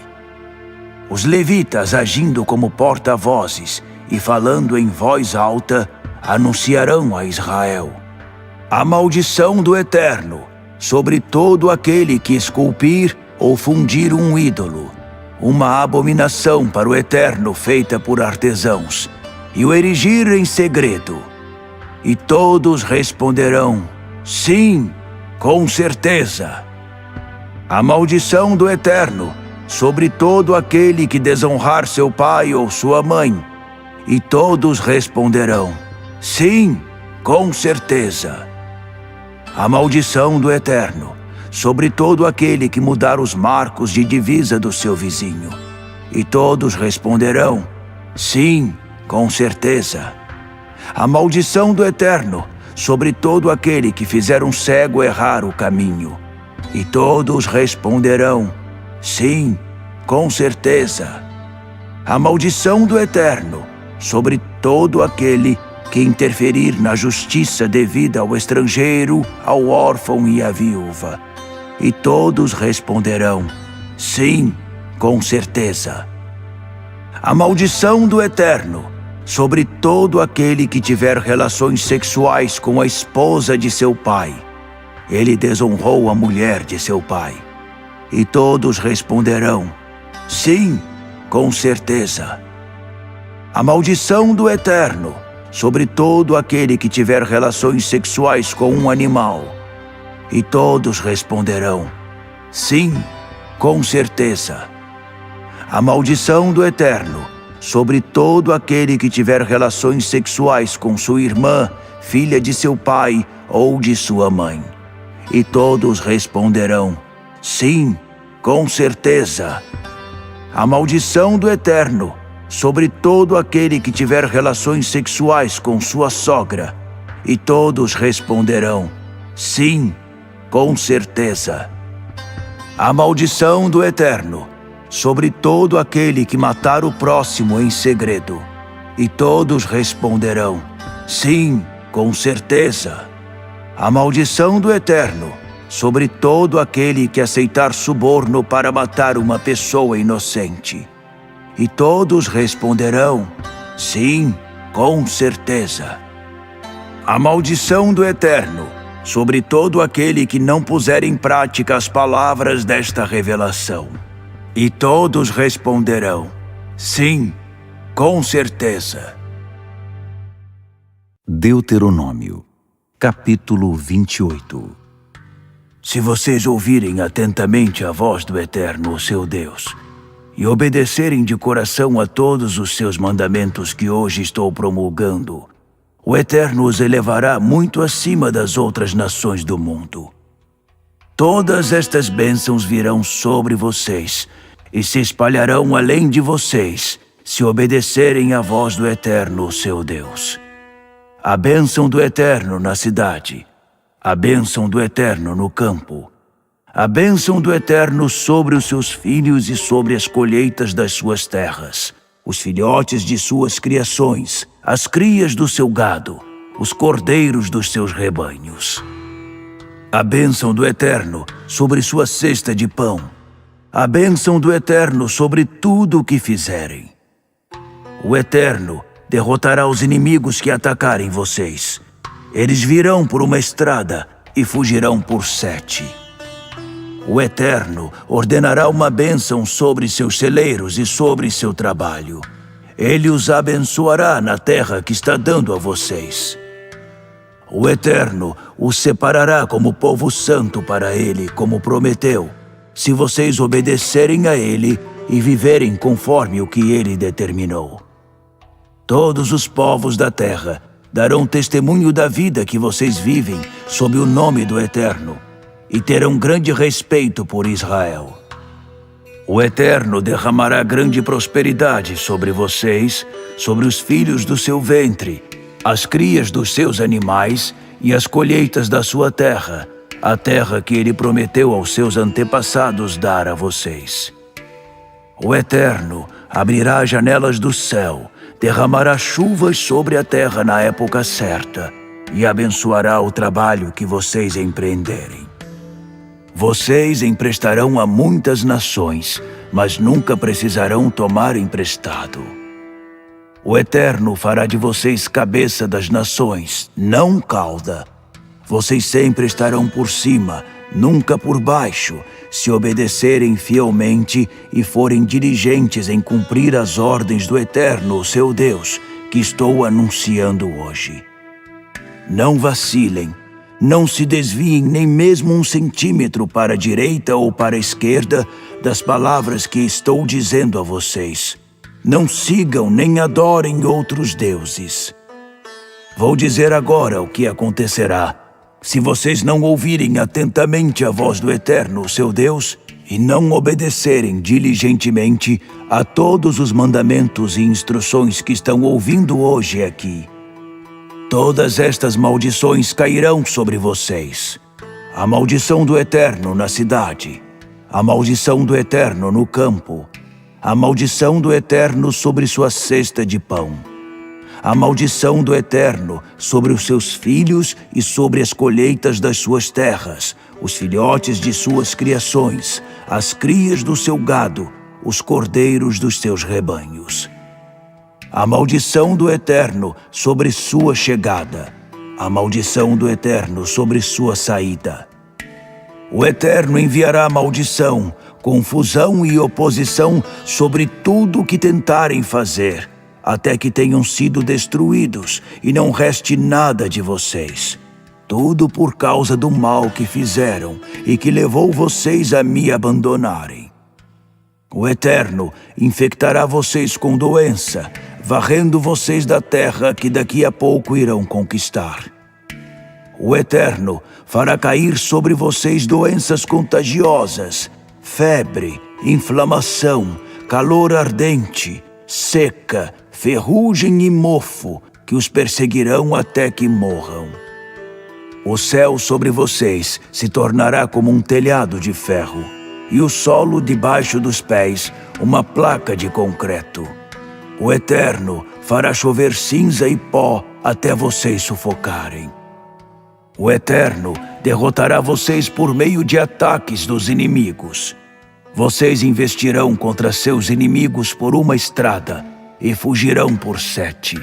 Os levitas, agindo como porta-vozes e falando em voz alta, anunciarão a Israel a maldição do Eterno sobre todo aquele que esculpir ou fundir um ídolo, uma abominação para o Eterno feita por artesãos, e o erigir em segredo. E todos responderão: sim, com certeza. A maldição do Eterno sobre todo aquele que desonrar seu pai ou sua mãe. E todos responderão: sim, com certeza. A maldição do Eterno sobre todo aquele que mudar os marcos de divisa do seu vizinho. E todos responderão: sim, com certeza. A maldição do Eterno sobre todo aquele que fizer um cego errar o caminho. E todos responderão: sim, com certeza. A maldição do Eterno sobre todo aquele que interferir na justiça devida ao estrangeiro, ao órfão e à viúva. E todos responderão: sim, com certeza. A maldição do Eterno sobre todo aquele que tiver relações sexuais com a esposa de seu pai. Ele desonrou a mulher de seu pai. E todos responderão: sim, com certeza. A maldição do Eterno sobre todo aquele que tiver relações sexuais com um animal. E todos responderão: sim, com certeza. A maldição do Eterno sobre todo aquele que tiver relações sexuais com sua irmã, filha de seu pai ou de sua mãe. E todos responderão: sim, com certeza. A maldição do Eterno sobre todo aquele que tiver relações sexuais com sua sogra. E todos responderão: sim, com certeza. A maldição do Eterno sobre todo aquele que matar o próximo em segredo. E todos responderão: sim, com certeza. A maldição do Eterno sobre todo aquele que aceitar suborno para matar uma pessoa inocente. E todos responderão: sim, com certeza. A maldição do Eterno sobre todo aquele que não puser em prática as palavras desta revelação. E todos responderão: sim, com certeza. Deuteronômio, capítulo 28. Se vocês ouvirem atentamente a voz do Eterno, seu Deus, e obedecerem de coração a todos os seus mandamentos que hoje estou promulgando, o Eterno os elevará muito acima das outras nações do mundo. Todas estas bênçãos virão sobre vocês e se espalharão além de vocês, se obedecerem à voz do Eterno, seu Deus. A bênção do Eterno na cidade, a bênção do Eterno no campo, a bênção do Eterno sobre os seus filhos e sobre as colheitas das suas terras, os filhotes de suas criações, as crias do seu gado, os cordeiros dos seus rebanhos. A bênção do Eterno sobre sua cesta de pão, a bênção do Eterno sobre tudo o que fizerem. O Eterno derrotará os inimigos que atacarem vocês. Eles virão por uma estrada e fugirão por 7. O Eterno ordenará uma bênção sobre seus celeiros e sobre seu trabalho. Ele os abençoará na terra que está dando a vocês. O Eterno os separará como povo santo para Ele, como prometeu, se vocês obedecerem a Ele e viverem conforme o que Ele determinou. Todos os povos da terra darão testemunho da vida que vocês vivem sob o nome do Eterno e terão grande respeito por Israel. O Eterno derramará grande prosperidade sobre vocês, sobre os filhos do seu ventre, as crias dos seus animais e as colheitas da sua terra, a terra que Ele prometeu aos seus antepassados dar a vocês. O Eterno abrirá as janelas do céu, derramará chuvas sobre a terra na época certa e abençoará o trabalho que vocês empreenderem. Vocês emprestarão a muitas nações, mas nunca precisarão tomar emprestado. O Eterno fará de vocês cabeça das nações, não cauda. Vocês sempre estarão por cima, nunca por baixo, se obedecerem fielmente e forem diligentes em cumprir as ordens do Eterno, seu Deus, que estou anunciando hoje. Não vacilem. Não se desviem nem mesmo 1 centímetro para a direita ou para a esquerda das palavras que estou dizendo a vocês. Não sigam nem adorem outros deuses. Vou dizer agora o que acontecerá se vocês não ouvirem atentamente a voz do Eterno, seu Deus, e não obedecerem diligentemente a todos os mandamentos e instruções que estão ouvindo hoje aqui. Todas estas maldições cairão sobre vocês. A maldição do Eterno na cidade, a maldição do Eterno no campo, a maldição do Eterno sobre sua cesta de pão, a maldição do Eterno sobre os seus filhos e sobre as colheitas das suas terras, os filhotes de suas criações, as crias do seu gado, os cordeiros dos seus rebanhos. A maldição do Eterno sobre sua chegada, a maldição do Eterno sobre sua saída. O Eterno enviará maldição, confusão e oposição sobre tudo o que tentarem fazer, até que tenham sido destruídos e não reste nada de vocês. Tudo por causa do mal que fizeram e que levou vocês a me abandonarem. O Eterno infectará vocês com doença, varrendo vocês da terra que daqui a pouco irão conquistar. O Eterno fará cair sobre vocês doenças contagiosas, febre, inflamação, calor ardente, seca, ferrugem e mofo, que os perseguirão até que morram. O céu sobre vocês se tornará como um telhado de ferro, e o solo debaixo dos pés uma placa de concreto. O Eterno fará chover cinza e pó até vocês sufocarem. O Eterno derrotará vocês por meio de ataques dos inimigos. Vocês investirão contra seus inimigos por uma estrada e fugirão por 7.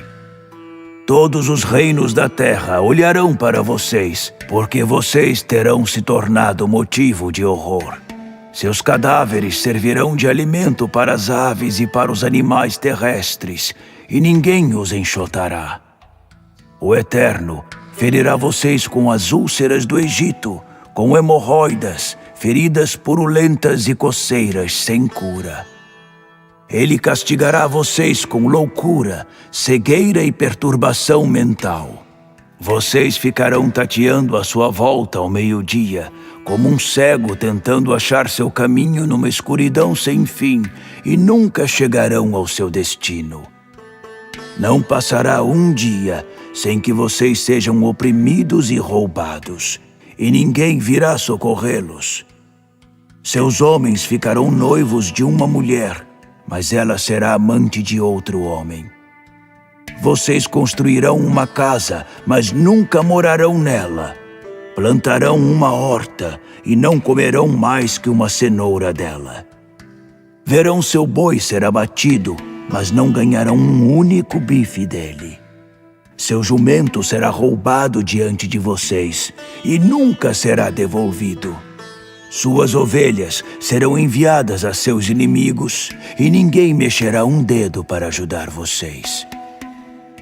Todos os reinos da terra olharão para vocês, porque vocês terão se tornado motivo de horror. Seus cadáveres servirão de alimento para as aves e para os animais terrestres, e ninguém os enxotará. O Eterno ferirá vocês com as úlceras do Egito, com hemorroidas, feridas purulentas e coceiras sem cura. Ele castigará vocês com loucura, cegueira e perturbação mental. Vocês ficarão tateando à sua volta ao meio-dia, como um cego tentando achar seu caminho numa escuridão sem fim, e nunca chegarão ao seu destino. Não passará um dia sem que vocês sejam oprimidos e roubados, e ninguém virá socorrê-los. Seus homens ficarão noivos de uma mulher, mas ela será amante de outro homem. Vocês construirão uma casa, mas nunca morarão nela. Plantarão uma horta e não comerão mais que uma cenoura dela. Verão seu boi ser abatido, mas não ganharão um único bife dele. Seu jumento será roubado diante de vocês e nunca será devolvido. Suas ovelhas serão enviadas a seus inimigos e ninguém mexerá um dedo para ajudar vocês.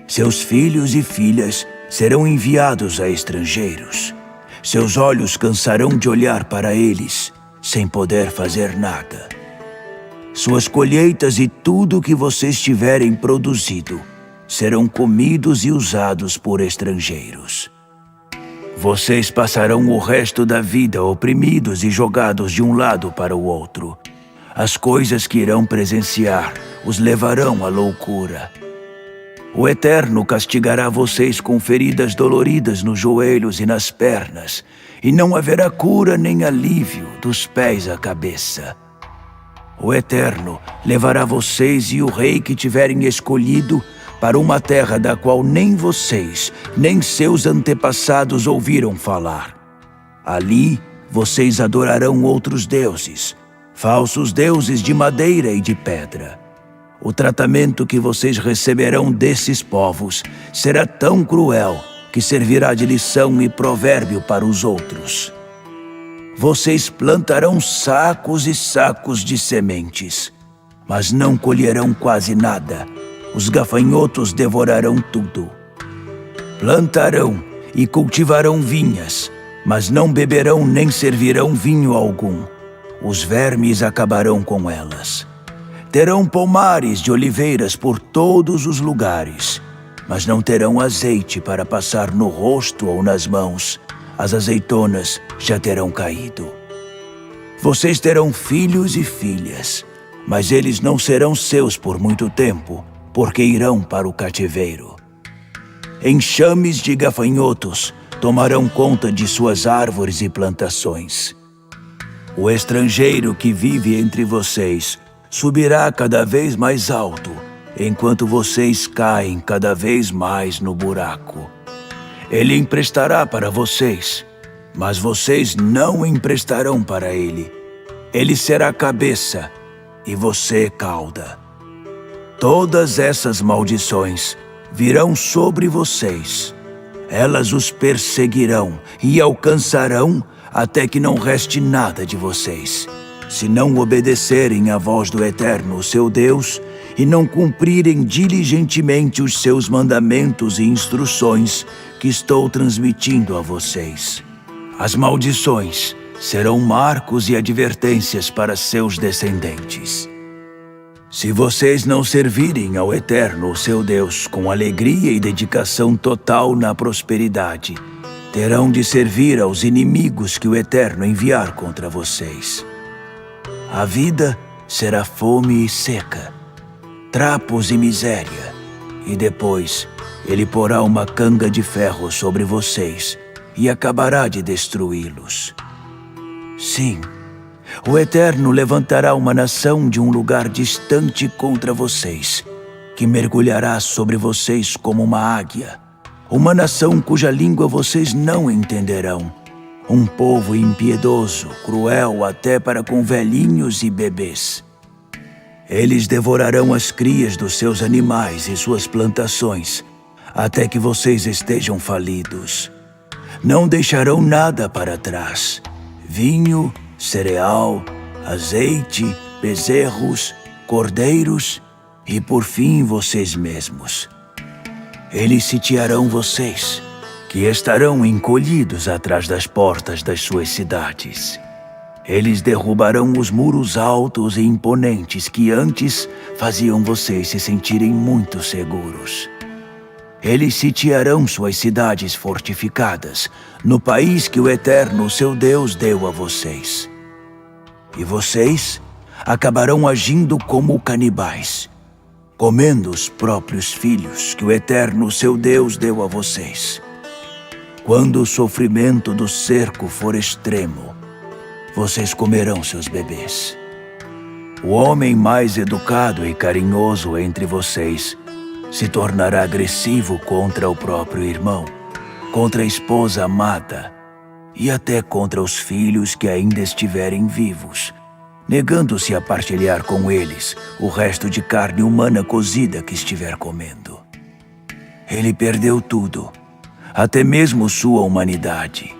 Seus filhos e filhas serão enviados a estrangeiros. Seus olhos cansarão de olhar para eles, sem poder fazer nada. Suas colheitas e tudo o que vocês tiverem produzido serão comidos e usados por estrangeiros. Vocês passarão o resto da vida oprimidos e jogados de um lado para o outro. As coisas que irão presenciar os levarão à loucura. O Eterno castigará vocês com feridas doloridas nos joelhos e nas pernas, e não haverá cura nem alívio dos pés à cabeça. O Eterno levará vocês e o rei que tiverem escolhido para uma terra da qual nem vocês, nem seus antepassados ouviram falar. Ali vocês adorarão outros deuses, falsos deuses de madeira e de pedra. O tratamento que vocês receberão desses povos será tão cruel que servirá de lição e provérbio para os outros. Vocês plantarão sacos e sacos de sementes, mas não colherão quase nada. Os gafanhotos devorarão tudo. Plantarão e cultivarão vinhas, mas não beberão nem servirão vinho algum. Os vermes acabarão com elas. Terão pomares de oliveiras por todos os lugares, mas não terão azeite para passar no rosto ou nas mãos. As azeitonas já terão caído. Vocês terão filhos e filhas, mas eles não serão seus por muito tempo, porque irão para o cativeiro. Enxames de gafanhotos tomarão conta de suas árvores e plantações. O estrangeiro que vive entre vocês subirá cada vez mais alto, enquanto vocês caem cada vez mais no buraco. Ele emprestará para vocês, mas vocês não emprestarão para ele. Ele será cabeça e você cauda. Todas essas maldições virão sobre vocês. Elas os perseguirão e alcançarão até que não reste nada de vocês, se não obedecerem à voz do Eterno, seu Deus, e não cumprirem diligentemente os seus mandamentos e instruções que estou transmitindo a vocês. As maldições serão marcos e advertências para seus descendentes. Se vocês não servirem ao Eterno, seu Deus, com alegria e dedicação total na prosperidade, terão de servir aos inimigos que o Eterno enviar contra vocês. A vida será fome e seca, trapos e miséria, e depois ele porá uma canga de ferro sobre vocês e acabará de destruí-los. Sim, o Eterno levantará uma nação de um lugar distante contra vocês, que mergulhará sobre vocês como uma águia, uma nação cuja língua vocês não entenderão. Um povo impiedoso, cruel até para com velhinhos e bebês. Eles devorarão as crias dos seus animais e suas plantações, até que vocês estejam falidos. Não deixarão nada para trás. Vinho, cereal, azeite, bezerros, cordeiros e, por fim, vocês mesmos. Eles sitiarão vocês, que estarão encolhidos atrás das portas das suas cidades. Eles derrubarão os muros altos e imponentes que antes faziam vocês se sentirem muito seguros. Eles sitiarão suas cidades fortificadas no país que o Eterno, seu Deus, deu a vocês. E vocês acabarão agindo como canibais, comendo os próprios filhos que o Eterno, seu Deus, deu a vocês. Quando o sofrimento do cerco for extremo, vocês comerão seus bebês. O homem mais educado e carinhoso entre vocês se tornará agressivo contra o próprio irmão, contra a esposa amada e até contra os filhos que ainda estiverem vivos, negando-se a partilhar com eles o resto de carne humana cozida que estiver comendo. Ele perdeu tudo, até mesmo sua humanidade,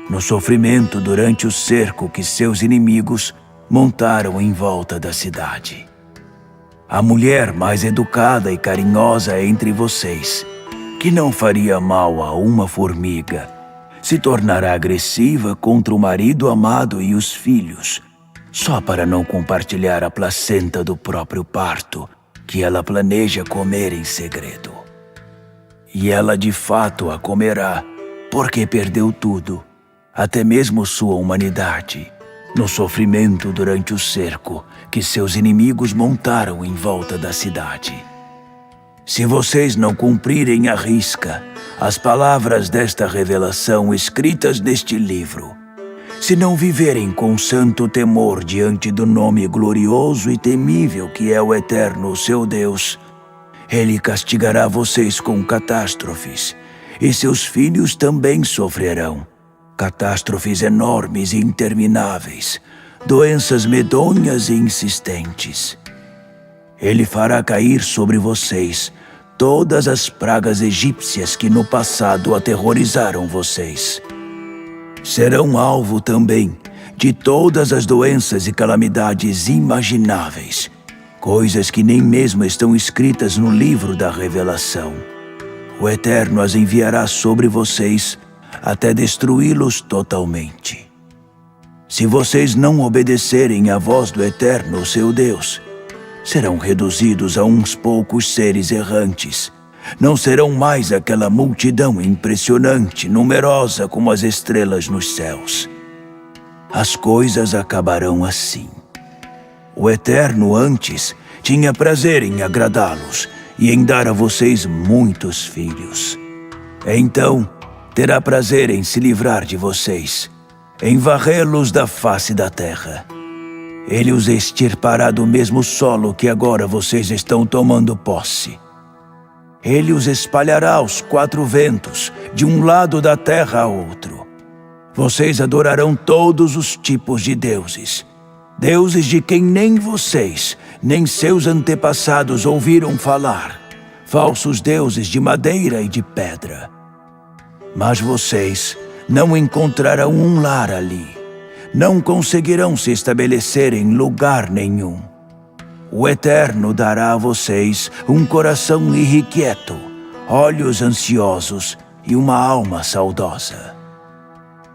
no sofrimento durante o cerco que seus inimigos montaram em volta da cidade. A mulher mais educada e carinhosa entre vocês, que não faria mal a uma formiga, se tornará agressiva contra o marido amado e os filhos, só para não compartilhar a placenta do próprio parto que ela planeja comer em segredo. E ela de fato a comerá, porque perdeu tudo, até mesmo sua humanidade, no sofrimento durante o cerco que seus inimigos montaram em volta da cidade. Se vocês não cumprirem à risca as palavras desta revelação escritas neste livro, se não viverem com santo temor diante do nome glorioso e temível que é o Eterno, seu Deus, Ele castigará vocês com catástrofes, e seus filhos também sofrerão. Catástrofes enormes e intermináveis, doenças medonhas e insistentes. Ele fará cair sobre vocês todas as pragas egípcias que no passado aterrorizaram vocês. Serão alvo também de todas as doenças e calamidades imagináveis, coisas que nem mesmo estão escritas no livro da Revelação. O Eterno as enviará sobre vocês até destruí-los totalmente. Se vocês não obedecerem à voz do Eterno, seu Deus, serão reduzidos a uns poucos seres errantes. Não serão mais aquela multidão impressionante, numerosa como as estrelas nos céus. As coisas acabarão assim. O Eterno antes tinha prazer em agradá-los e em dar a vocês muitos filhos. Então, terá prazer em se livrar de vocês, em varrê-los da face da terra. Ele os extirpará do mesmo solo que agora vocês estão tomando posse. Ele os espalhará aos 4 ventos, de um lado da terra a outro. Vocês adorarão todos os tipos de deuses, deuses de quem nem vocês, nem seus antepassados ouviram falar, falsos deuses de madeira e de pedra. Mas vocês não encontrarão um lar ali. Não conseguirão se estabelecer em lugar nenhum. O Eterno dará a vocês um coração irrequieto, olhos ansiosos e uma alma saudosa.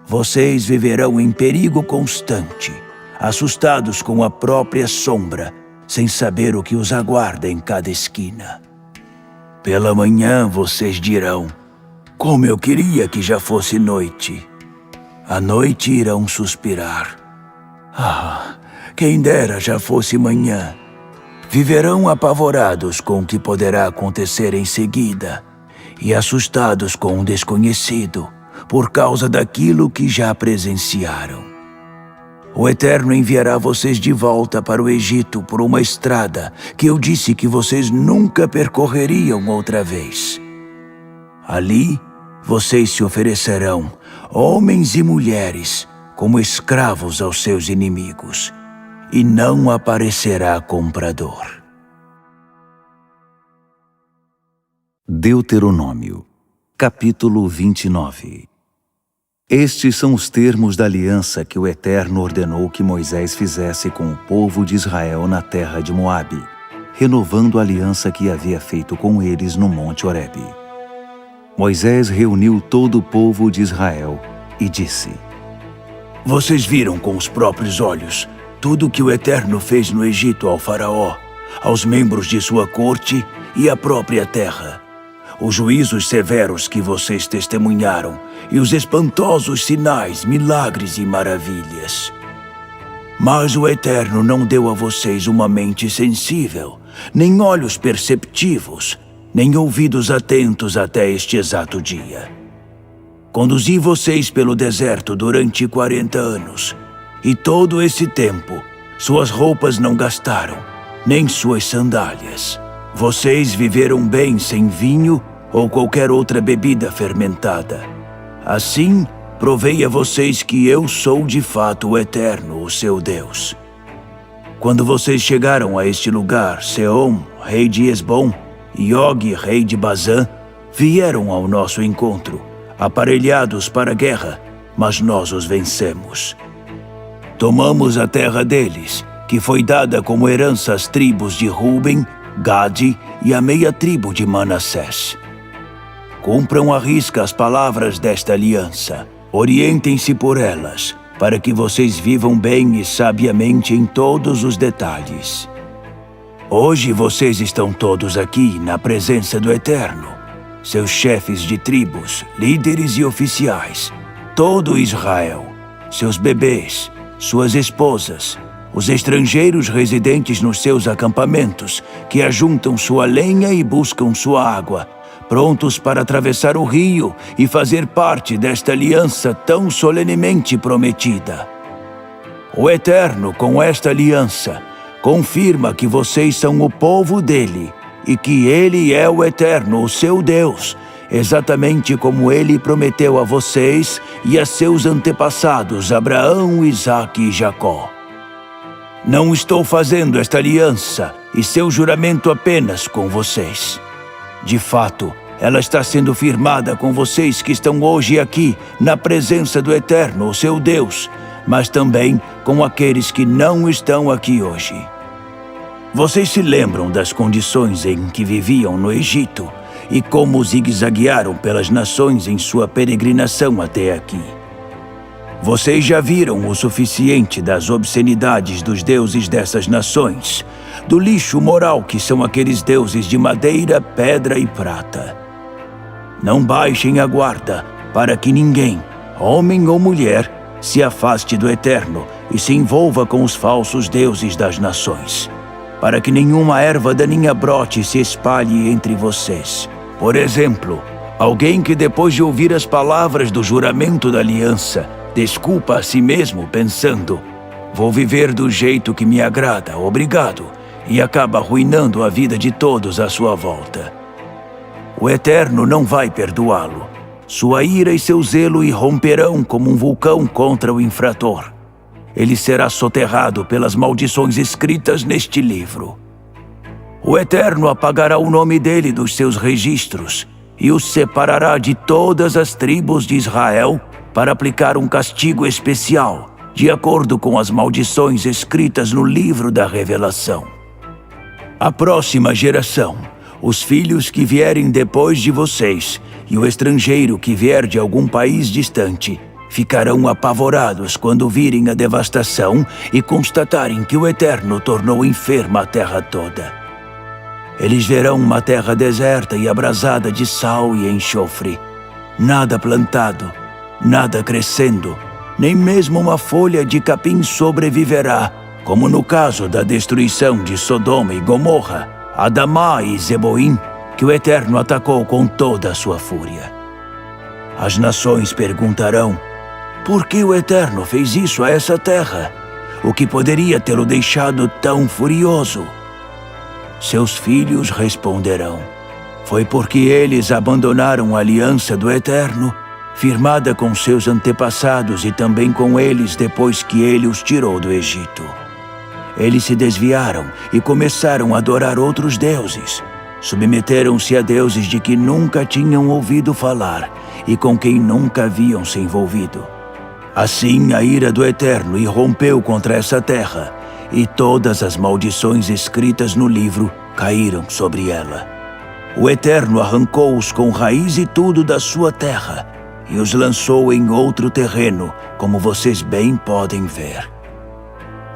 Vocês viverão em perigo constante, assustados com a própria sombra, sem saber o que os aguarda em cada esquina. Pela manhã vocês dirão: como eu queria que já fosse noite. À noite irão suspirar: ah, quem dera já fosse manhã. Viverão apavorados com o que poderá acontecer em seguida e assustados com o desconhecido por causa daquilo que já presenciaram. O Eterno enviará vocês de volta para o Egito por uma estrada que eu disse que vocês nunca percorreriam outra vez. Ali, vocês se oferecerão, homens e mulheres, como escravos aos seus inimigos, e não aparecerá comprador. Deuteronômio, capítulo 29. Estes são os termos da aliança que o Eterno ordenou que Moisés fizesse com o povo de Israel na terra de Moabe, renovando a aliança que havia feito com eles no Monte Horebe. Moisés reuniu todo o povo de Israel e disse: Vocês viram com os próprios olhos tudo o que o Eterno fez no Egito ao faraó, aos membros de sua corte e à própria terra. Os juízos severos que vocês testemunharam e os espantosos sinais, milagres e maravilhas. Mas o Eterno não deu a vocês uma mente sensível, nem olhos perceptivos, nem ouvidos atentos até este exato dia. Conduzi vocês pelo deserto durante 40 anos, e todo esse tempo, suas roupas não gastaram, nem suas sandálias. Vocês viveram bem sem vinho ou qualquer outra bebida fermentada. Assim, provei a vocês que eu sou de fato o Eterno, o seu Deus. Quando vocês chegaram a este lugar, Seom, rei de Hesbom, e Og, rei de Bazã, vieram ao nosso encontro, aparelhados para a guerra, mas nós os vencemos. Tomamos a terra deles, que foi dada como herança às tribos de Ruben, Gade e a meia tribo de Manassés. Cumpram à risca as palavras desta aliança. Orientem-se por elas, para que vocês vivam bem e sabiamente em todos os detalhes. Hoje vocês estão todos aqui na presença do Eterno, seus chefes de tribos, líderes e oficiais, todo Israel, seus bebês, suas esposas, os estrangeiros residentes nos seus acampamentos, que ajuntam sua lenha e buscam sua água, prontos para atravessar o rio e fazer parte desta aliança tão solenemente prometida. O Eterno, com esta aliança, confirma que vocês são o povo dele e que ele é o Eterno, o seu Deus, exatamente como ele prometeu a vocês e a seus antepassados Abraão, Isaque e Jacó. Não estou fazendo esta aliança e seu juramento apenas com vocês. De fato, ela está sendo firmada com vocês que estão hoje aqui, na presença do Eterno, o seu Deus, mas também com aqueles que não estão aqui hoje. Vocês se lembram das condições em que viviam no Egito e como zigue-zaguearam pelas nações em sua peregrinação até aqui. Vocês já viram o suficiente das obscenidades dos deuses dessas nações, do lixo moral que são aqueles deuses de madeira, pedra e prata. Não baixem a guarda para que ninguém, homem ou mulher, se afaste do Eterno e se envolva com os falsos deuses das nações, para que nenhuma erva daninha brote e se espalhe entre vocês. Por exemplo, alguém que depois de ouvir as palavras do juramento da aliança, desculpa a si mesmo pensando: vou viver do jeito que me agrada, obrigado, e acaba arruinando a vida de todos à sua volta. O Eterno não vai perdoá-lo. Sua ira e seu zelo irromperão como um vulcão contra o infrator. Ele será soterrado pelas maldições escritas neste livro. O Eterno apagará o nome dele dos seus registros e o separará de todas as tribos de Israel para aplicar um castigo especial, de acordo com as maldições escritas no livro da Revelação. A próxima geração, os filhos que vierem depois de vocês e o estrangeiro que vier de algum país distante, ficarão apavorados quando virem a devastação e constatarem que o Eterno tornou enferma a terra toda. Eles verão uma terra deserta e abrasada de sal e enxofre, nada plantado, nada crescendo, nem mesmo uma folha de capim sobreviverá, como no caso da destruição de Sodoma e Gomorra, Adamá e Zeboim, que o Eterno atacou com toda a sua fúria. As nações perguntarão: por que o Eterno fez isso a essa terra? O que poderia tê-lo deixado tão furioso? Seus filhos responderão: foi porque eles abandonaram a aliança do Eterno, firmada com seus antepassados e também com eles depois que ele os tirou do Egito. Eles se desviaram e começaram a adorar outros deuses. Submeteram-se a deuses de que nunca tinham ouvido falar e com quem nunca haviam se envolvido. Assim, a ira do Eterno irrompeu contra essa terra, e todas as maldições escritas no livro caíram sobre ela. O Eterno arrancou-os com raiz e tudo da sua terra e os lançou em outro terreno, como vocês bem podem ver.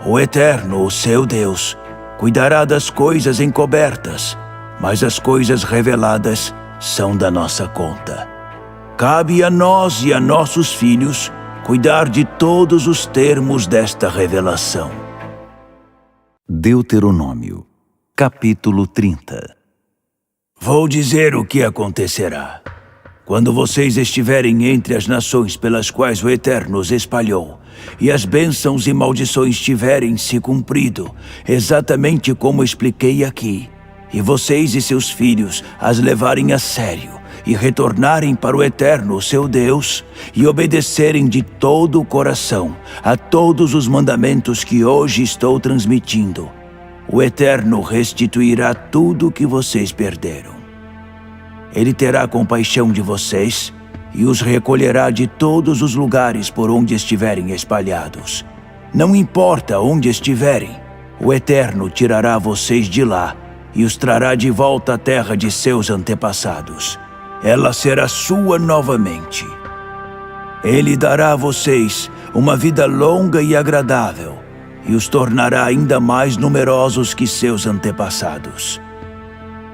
O Eterno, o seu Deus, cuidará das coisas encobertas, mas as coisas reveladas são da nossa conta. Cabe a nós e a nossos filhos cuidar de todos os termos desta revelação. Deuteronômio, capítulo 30. Vou dizer o que acontecerá. Quando vocês estiverem entre as nações pelas quais o Eterno os espalhou, e as bênçãos e maldições tiverem se cumprido, exatamente como expliquei aqui, e vocês e seus filhos as levarem a sério, e retornarem para o Eterno, seu Deus, e obedecerem de todo o coração a todos os mandamentos que hoje estou transmitindo, o Eterno restituirá tudo o que vocês perderam. Ele terá compaixão de vocês e os recolherá de todos os lugares por onde estiverem espalhados. Não importa onde estiverem, o Eterno tirará vocês de lá e os trará de volta à terra de seus antepassados. Ela será sua novamente. Ele dará a vocês uma vida longa e agradável e os tornará ainda mais numerosos que seus antepassados.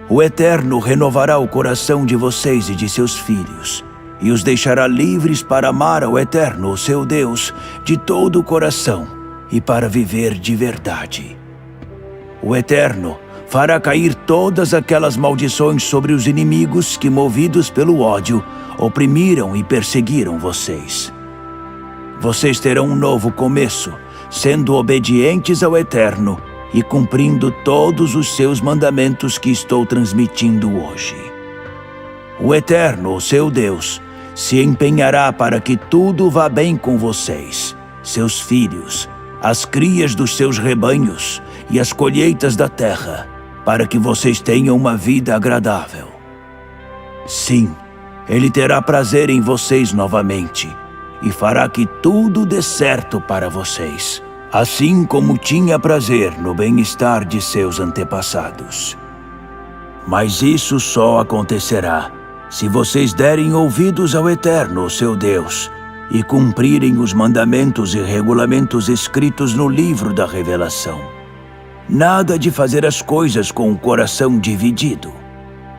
O Eterno renovará o coração de vocês e de seus filhos, e os deixará livres para amar ao Eterno, o seu Deus, de todo o coração, e para viver de verdade. O Eterno fará cair todas aquelas maldições sobre os inimigos que, movidos pelo ódio, oprimiram e perseguiram vocês. Vocês terão um novo começo, sendo obedientes ao Eterno, e cumprindo todos os seus mandamentos que estou transmitindo hoje. O Eterno, o seu Deus, se empenhará para que tudo vá bem com vocês, seus filhos, as crias dos seus rebanhos e as colheitas da terra, para que vocês tenham uma vida agradável. Sim, Ele terá prazer em vocês novamente e fará que tudo dê certo para vocês, assim como tinha prazer no bem-estar de seus antepassados. Mas isso só acontecerá se vocês derem ouvidos ao Eterno, seu Deus, e cumprirem os mandamentos e regulamentos escritos no livro da revelação. Nada de fazer as coisas com o coração dividido.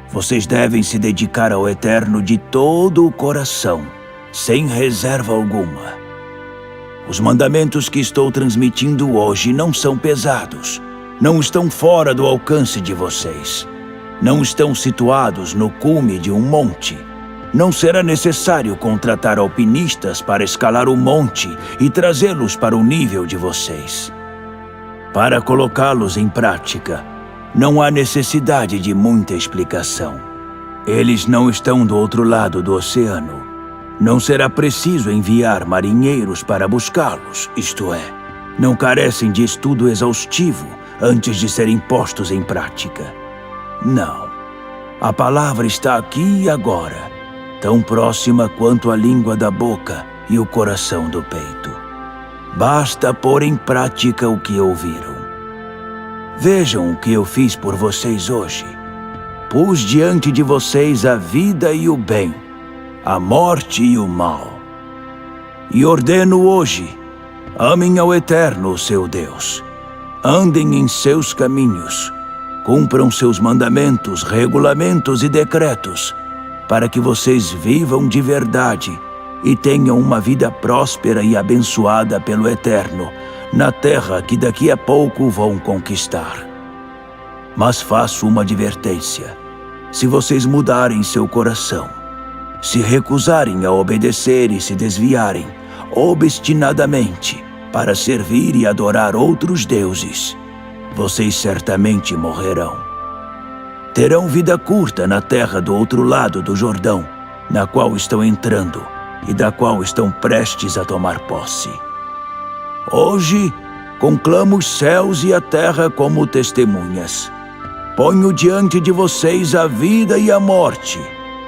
Vocês devem se dedicar ao Eterno de todo o coração, sem reserva alguma. Os mandamentos que estou transmitindo hoje não são pesados, não estão fora do alcance de vocês, não estão situados no cume de um monte. Não será necessário contratar alpinistas para escalar o monte e trazê-los para o nível de vocês. Para colocá-los em prática, não há necessidade de muita explicação. Eles não estão do outro lado do oceano. Não será preciso enviar marinheiros para buscá-los, isto é, não carecem de estudo exaustivo antes de serem postos em prática. Não. A palavra está aqui e agora, tão próxima quanto a língua da boca e o coração do peito. Basta pôr em prática o que ouviram. Vejam o que eu fiz por vocês hoje. Pus diante de vocês a vida e o bem, a morte e o mal. E ordeno hoje, amem ao Eterno, seu Deus. Andem em seus caminhos, cumpram seus mandamentos, regulamentos e decretos, para que vocês vivam de verdade e tenham uma vida próspera e abençoada pelo Eterno, na terra que daqui a pouco vão conquistar. Mas faço uma advertência: se vocês mudarem seu coração, se recusarem a obedecer e se desviarem obstinadamente para servir e adorar outros deuses, vocês certamente morrerão. Terão vida curta na terra do outro lado do Jordão, na qual estão entrando e da qual estão prestes a tomar posse. Hoje, conclamo os céus e a terra como testemunhas. Ponho diante de vocês a vida e a morte,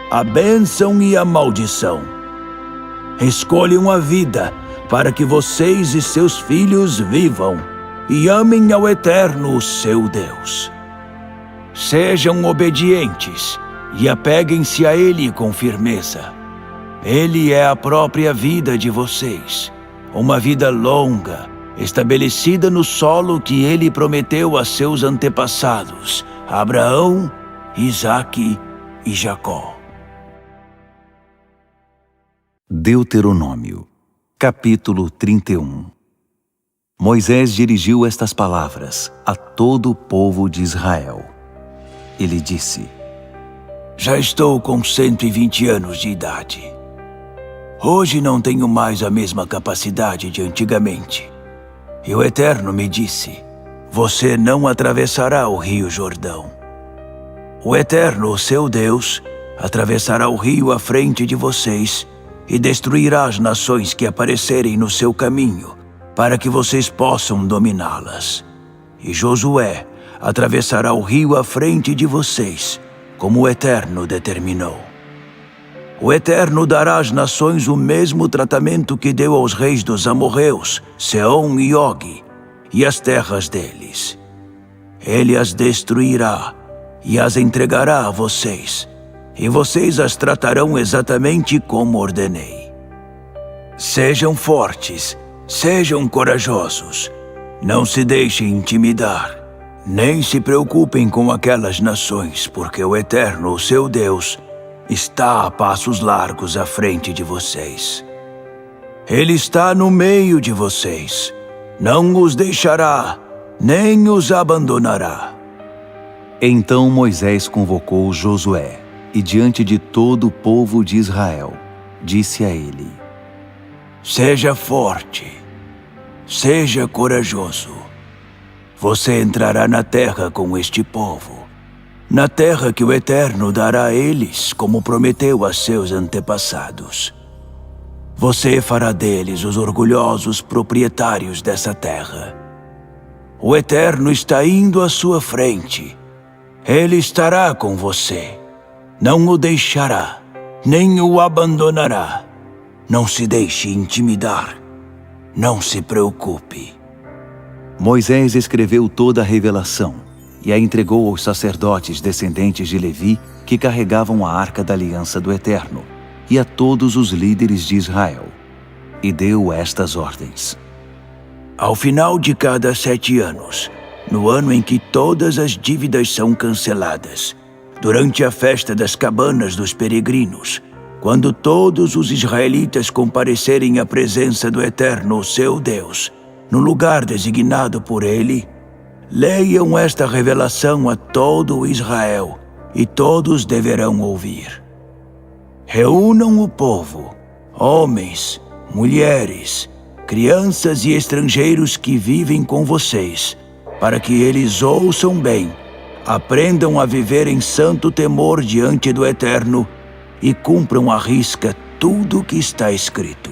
a bênção e a maldição. Escolham a vida para que vocês e seus filhos vivam e amem ao Eterno, seu Deus. Sejam obedientes e apeguem-se a Ele com firmeza. Ele é a própria vida de vocês, uma vida longa, estabelecida no solo que Ele prometeu a seus antepassados, Abraão, Isaque e Jacó. Deuteronômio, capítulo 31. Moisés dirigiu estas palavras a todo o povo de Israel. Ele disse: Já estou com 120 anos de idade. Hoje não tenho mais a mesma capacidade de antigamente. E o Eterno me disse: Você não atravessará o rio Jordão. O Eterno, o seu Deus, atravessará o rio à frente de vocês e destruirá as nações que aparecerem no seu caminho, para que vocês possam dominá-las. E Josué atravessará o rio à frente de vocês, como o Eterno determinou. O Eterno dará às nações o mesmo tratamento que deu aos reis dos amorreus, Seom e Og, e as terras deles. Ele as destruirá e as entregará a vocês, e vocês as tratarão exatamente como ordenei. Sejam fortes, sejam corajosos, não se deixem intimidar, nem se preocupem com aquelas nações, porque o Eterno, o seu Deus, está a passos largos à frente de vocês. Ele está no meio de vocês, não os deixará, nem os abandonará. Então Moisés convocou Josué, e diante de todo o povo de Israel, disse a ele: Seja forte, seja corajoso. Você entrará na terra com este povo, na terra que o Eterno dará a eles, como prometeu a seus antepassados. Você fará deles os orgulhosos proprietários dessa terra. O Eterno está indo à sua frente. Ele estará com você. Não o deixará, nem o abandonará. Não se deixe intimidar. Não se preocupe. Moisés escreveu toda a revelação e a entregou aos sacerdotes descendentes de Levi que carregavam a arca da aliança do Eterno e a todos os líderes de Israel. E deu estas ordens: Ao final de cada 7 anos, no ano em que todas as dívidas são canceladas, durante a festa das cabanas dos peregrinos, quando todos os israelitas comparecerem à presença do Eterno, seu Deus, no lugar designado por Ele, leiam esta revelação a todo o Israel, e todos deverão ouvir. Reúnam o povo, homens, mulheres, crianças e estrangeiros que vivem com vocês, para que eles ouçam bem, aprendam a viver em santo temor diante do Eterno e cumpram à risca tudo o que está escrito.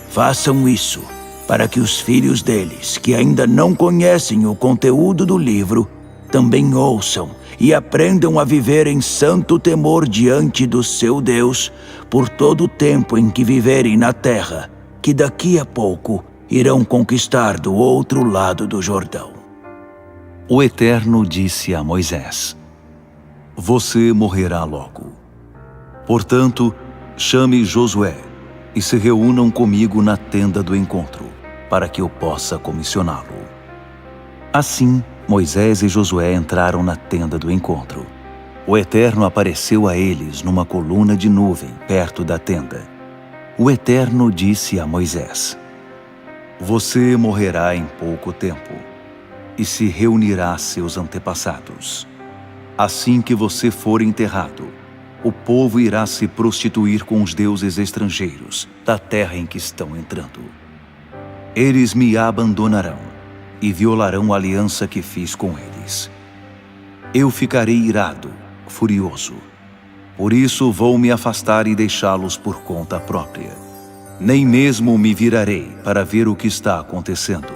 Façam isso para que os filhos deles, que ainda não conhecem o conteúdo do livro, também ouçam e aprendam a viver em santo temor diante do seu Deus por todo o tempo em que viverem na terra, que daqui a pouco irão conquistar do outro lado do Jordão. O Eterno disse a Moisés: Você morrerá logo. Portanto, chame Josué e se reúnam comigo na tenda do encontro, para que eu possa comissioná-lo. Assim, Moisés e Josué entraram na tenda do encontro. O Eterno apareceu a eles numa coluna de nuvem perto da tenda. O Eterno disse a Moisés: Você morrerá em pouco tempo e se reunirá a seus antepassados. Assim que você for enterrado, o povo irá se prostituir com os deuses estrangeiros da terra em que estão entrando. Eles me abandonarão e violarão a aliança que fiz com eles. Eu ficarei irado, furioso. Por isso vou me afastar e deixá-los por conta própria. Nem mesmo me virarei para ver o que está acontecendo.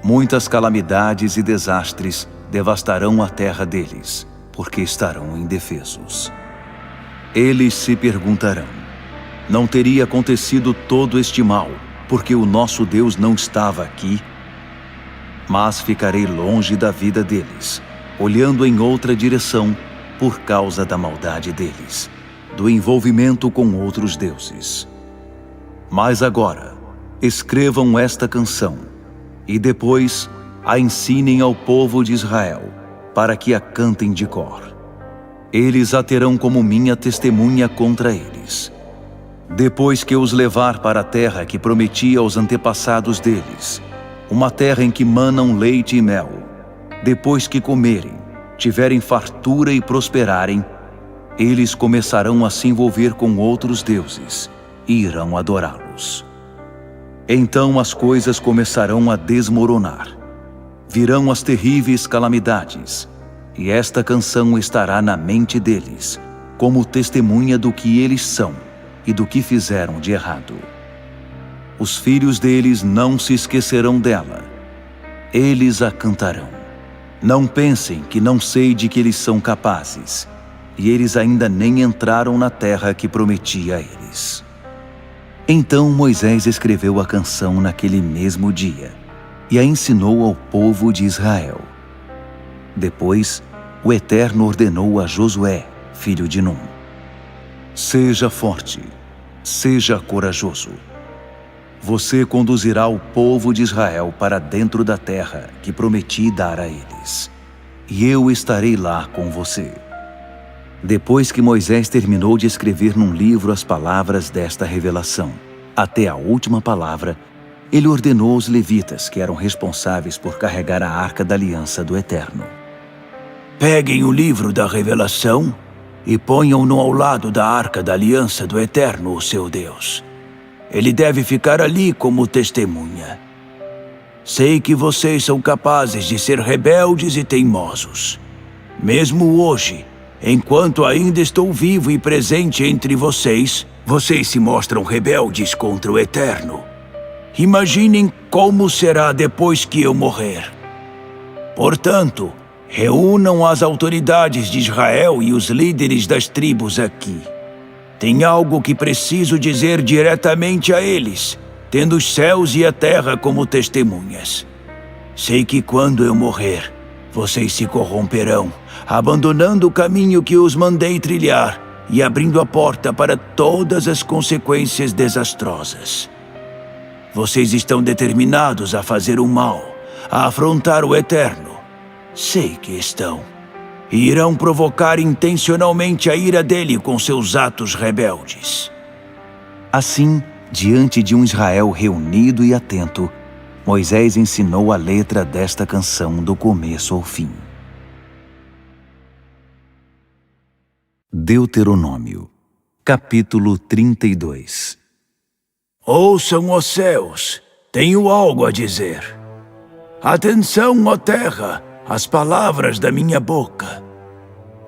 Muitas calamidades e desastres devastarão a terra deles, porque estarão indefesos. Eles se perguntarão: não teria acontecido todo este mal, porque o nosso Deus não estava aqui? Mas ficarei longe da vida deles, olhando em outra direção, por causa da maldade deles, do envolvimento com outros deuses. Mas agora, escrevam esta canção e depois a ensinem ao povo de Israel, para que a cantem de cor. Eles a terão como minha testemunha contra eles. Depois que eu os levar para a terra que prometi aos antepassados deles, uma terra em que manam leite e mel, depois que comerem, tiverem fartura e prosperarem, eles começarão a se envolver com outros deuses e irão adorá-los. Então as coisas começarão a desmoronar. Virão as terríveis calamidades, e esta canção estará na mente deles, como testemunha do que eles são e do que fizeram de errado. Os filhos deles não se esquecerão dela. Eles a cantarão. Não pensem que não sei de que eles são capazes, e eles ainda nem entraram na terra que prometi a eles. Então Moisés escreveu a canção naquele mesmo dia, e a ensinou ao povo de Israel. Depois, o Eterno ordenou a Josué, filho de Num: seja forte, seja corajoso. Você conduzirá o povo de Israel para dentro da terra que prometi dar a eles, e eu estarei lá com você. Depois que Moisés terminou de escrever num livro as palavras desta revelação, até a última palavra, ele ordenou aos levitas, que eram responsáveis por carregar a arca da aliança do Eterno: peguem o livro da revelação e ponham-no ao lado da arca da aliança do Eterno, o seu Deus. Ele deve ficar ali como testemunha. Sei que vocês são capazes de ser rebeldes e teimosos. Mesmo hoje, enquanto ainda estou vivo e presente entre vocês, vocês se mostram rebeldes contra o Eterno. Imaginem como será depois que eu morrer. Portanto, reúnam as autoridades de Israel e os líderes das tribos aqui. Tem algo que preciso dizer diretamente a eles, tendo os céus e a terra como testemunhas. Sei que quando eu morrer, vocês se corromperão, abandonando o caminho que os mandei trilhar e abrindo a porta para todas as consequências desastrosas. Vocês estão determinados a fazer o mal, a afrontar o Eterno. Sei que estão. E irão provocar intencionalmente a ira dele com seus atos rebeldes. Assim, diante de um Israel reunido e atento, Moisés ensinou a letra desta canção do começo ao fim. Deuteronômio, capítulo 32. Ouçam, ó céus, tenho algo a dizer. Atenção, ó terra, às palavras da minha boca.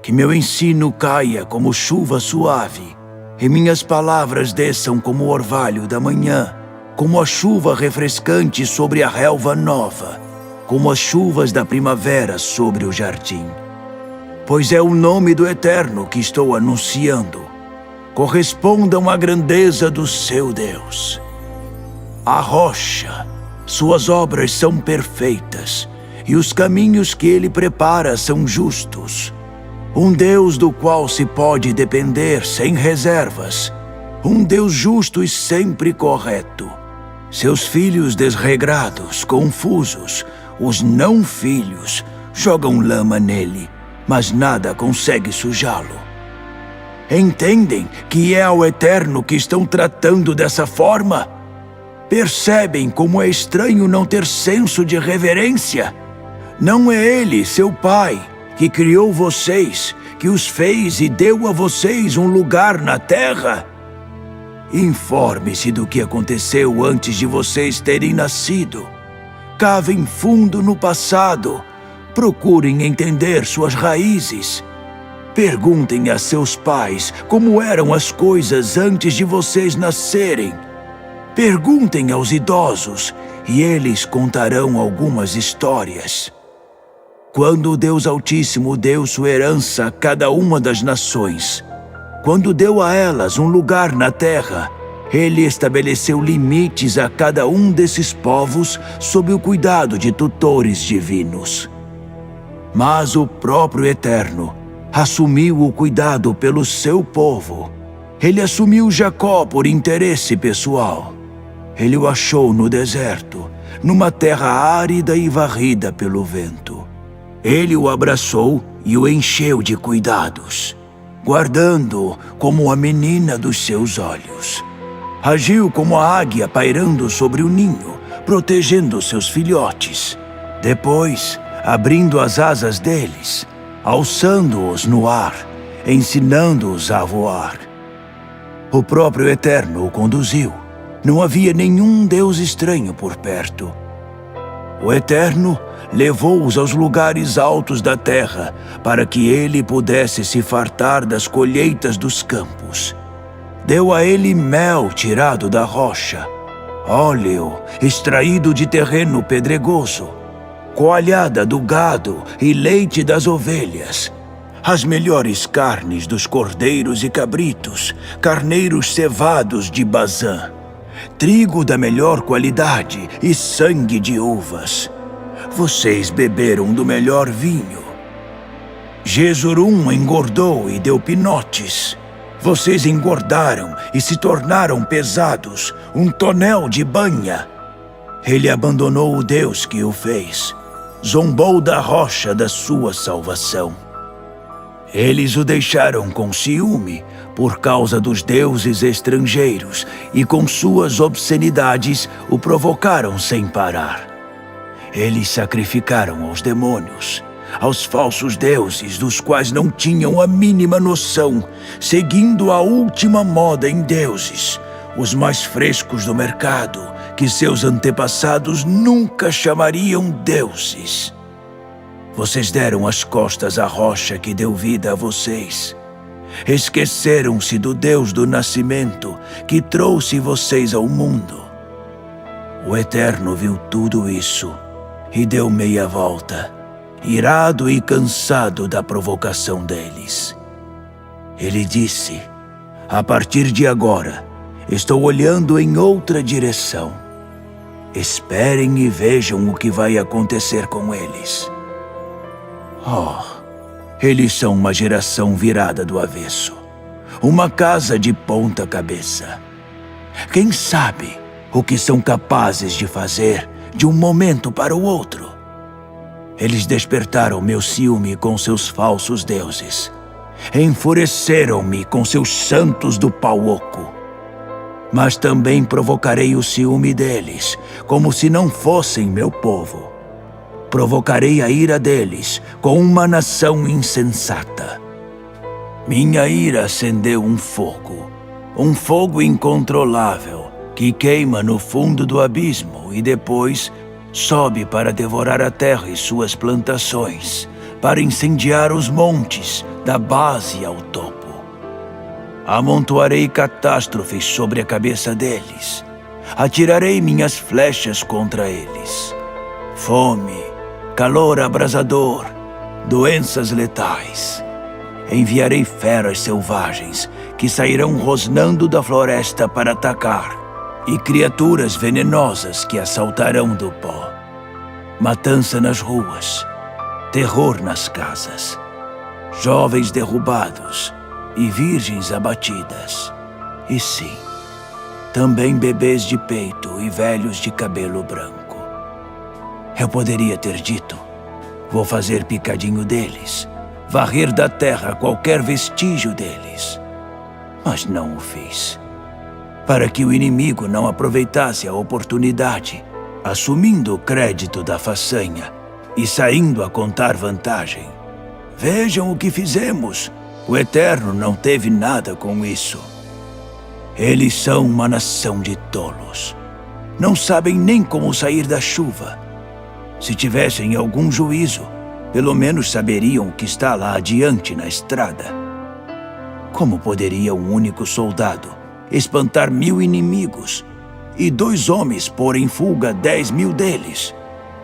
Que meu ensino caia como chuva suave, e minhas palavras desçam como o orvalho da manhã, como a chuva refrescante sobre a relva nova, como as chuvas da primavera sobre o jardim. Pois é o nome do Eterno que estou anunciando. Correspondam à grandeza do seu Deus. A rocha, suas obras são perfeitas, e os caminhos que ele prepara são justos. Um Deus do qual se pode depender sem reservas. Um Deus justo e sempre correto. Seus filhos desregrados, confusos, os não-filhos, jogam lama nele, mas nada consegue sujá-lo. Entendem que é ao Eterno que estão tratando dessa forma? Percebem como é estranho não ter senso de reverência? Não é Ele, seu Pai, que criou vocês, que os fez e deu a vocês um lugar na terra? Informe-se do que aconteceu antes de vocês terem nascido. Cavem fundo no passado. Procurem entender suas raízes. Perguntem a seus pais como eram as coisas antes de vocês nascerem. Perguntem aos idosos e eles contarão algumas histórias. Quando o Deus Altíssimo deu sua herança a cada uma das nações, quando deu a elas um lugar na terra, ele estabeleceu limites a cada um desses povos sob o cuidado de tutores divinos. Mas o próprio Eterno Assumiu o cuidado pelo seu povo. Ele assumiu Jacó por interesse pessoal. Ele o achou no deserto, numa terra árida e varrida pelo vento. Ele o abraçou e o encheu de cuidados, guardando-o como a menina dos seus olhos. Agiu como a águia pairando sobre o ninho, protegendo seus filhotes. Depois, abrindo as asas deles, alçando-os no ar, ensinando-os a voar. O próprio Eterno o conduziu. Não havia nenhum Deus estranho por perto. O Eterno levou-os aos lugares altos da terra, para que ele pudesse se fartar das colheitas dos campos. Deu a ele mel tirado da rocha, óleo extraído de terreno pedregoso, coalhada do gado e leite das ovelhas, as melhores carnes dos cordeiros e cabritos, carneiros cevados de Bazã, trigo da melhor qualidade e sangue de uvas. Vocês beberam do melhor vinho. Jesurum engordou e deu pinotes. Vocês engordaram e se tornaram pesados, um tonel de banha. Ele abandonou o Deus que o fez, zombou da rocha da sua salvação. Eles o deixaram com ciúme por causa dos deuses estrangeiros e com suas obscenidades o provocaram sem parar. Eles sacrificaram aos demônios, aos falsos deuses dos quais não tinham a mínima noção, seguindo a última moda em deuses, os mais frescos do mercado, que seus antepassados nunca chamariam deuses. Vocês deram as costas à rocha que deu vida a vocês. Esqueceram-se do Deus do nascimento que trouxe vocês ao mundo. O Eterno viu tudo isso e deu meia volta, irado e cansado da provocação deles. Ele disse: a partir de agora, estou olhando em outra direção. Esperem e vejam o que vai acontecer com eles. Oh, eles são uma geração virada do avesso, uma casa de ponta cabeça. Quem sabe o que são capazes de fazer de um momento para o outro? Eles despertaram meu ciúme com seus falsos deuses. Enfureceram-me com seus santos do pau oco. Mas também provocarei o ciúme deles, como se não fossem meu povo. Provocarei a ira deles com uma nação insensata. Minha ira acendeu um fogo incontrolável, que queima no fundo do abismo e depois sobe para devorar a terra e suas plantações, para incendiar os montes, da base ao topo. Amontoarei catástrofes sobre a cabeça deles. Atirarei minhas flechas contra eles. Fome, calor abrasador, doenças letais. Enviarei feras selvagens que sairão rosnando da floresta para atacar, e criaturas venenosas que assaltarão do pó. Matança nas ruas, terror nas casas, jovens derrubados e virgens abatidas. E sim, também bebês de peito e velhos de cabelo branco. Eu poderia ter dito: vou fazer picadinho deles, varrer da terra qualquer vestígio deles. Mas não o fiz, para que o inimigo não aproveitasse a oportunidade, assumindo o crédito da façanha e saindo a contar vantagem. Vejam o que fizemos. O Eterno não teve nada com isso. Eles são uma nação de tolos. Não sabem nem como sair da chuva. Se tivessem algum juízo, pelo menos saberiam o que está lá adiante na estrada. Como poderia um único soldado espantar 1000 inimigos e 2 homens pôr em fuga 10.000 deles?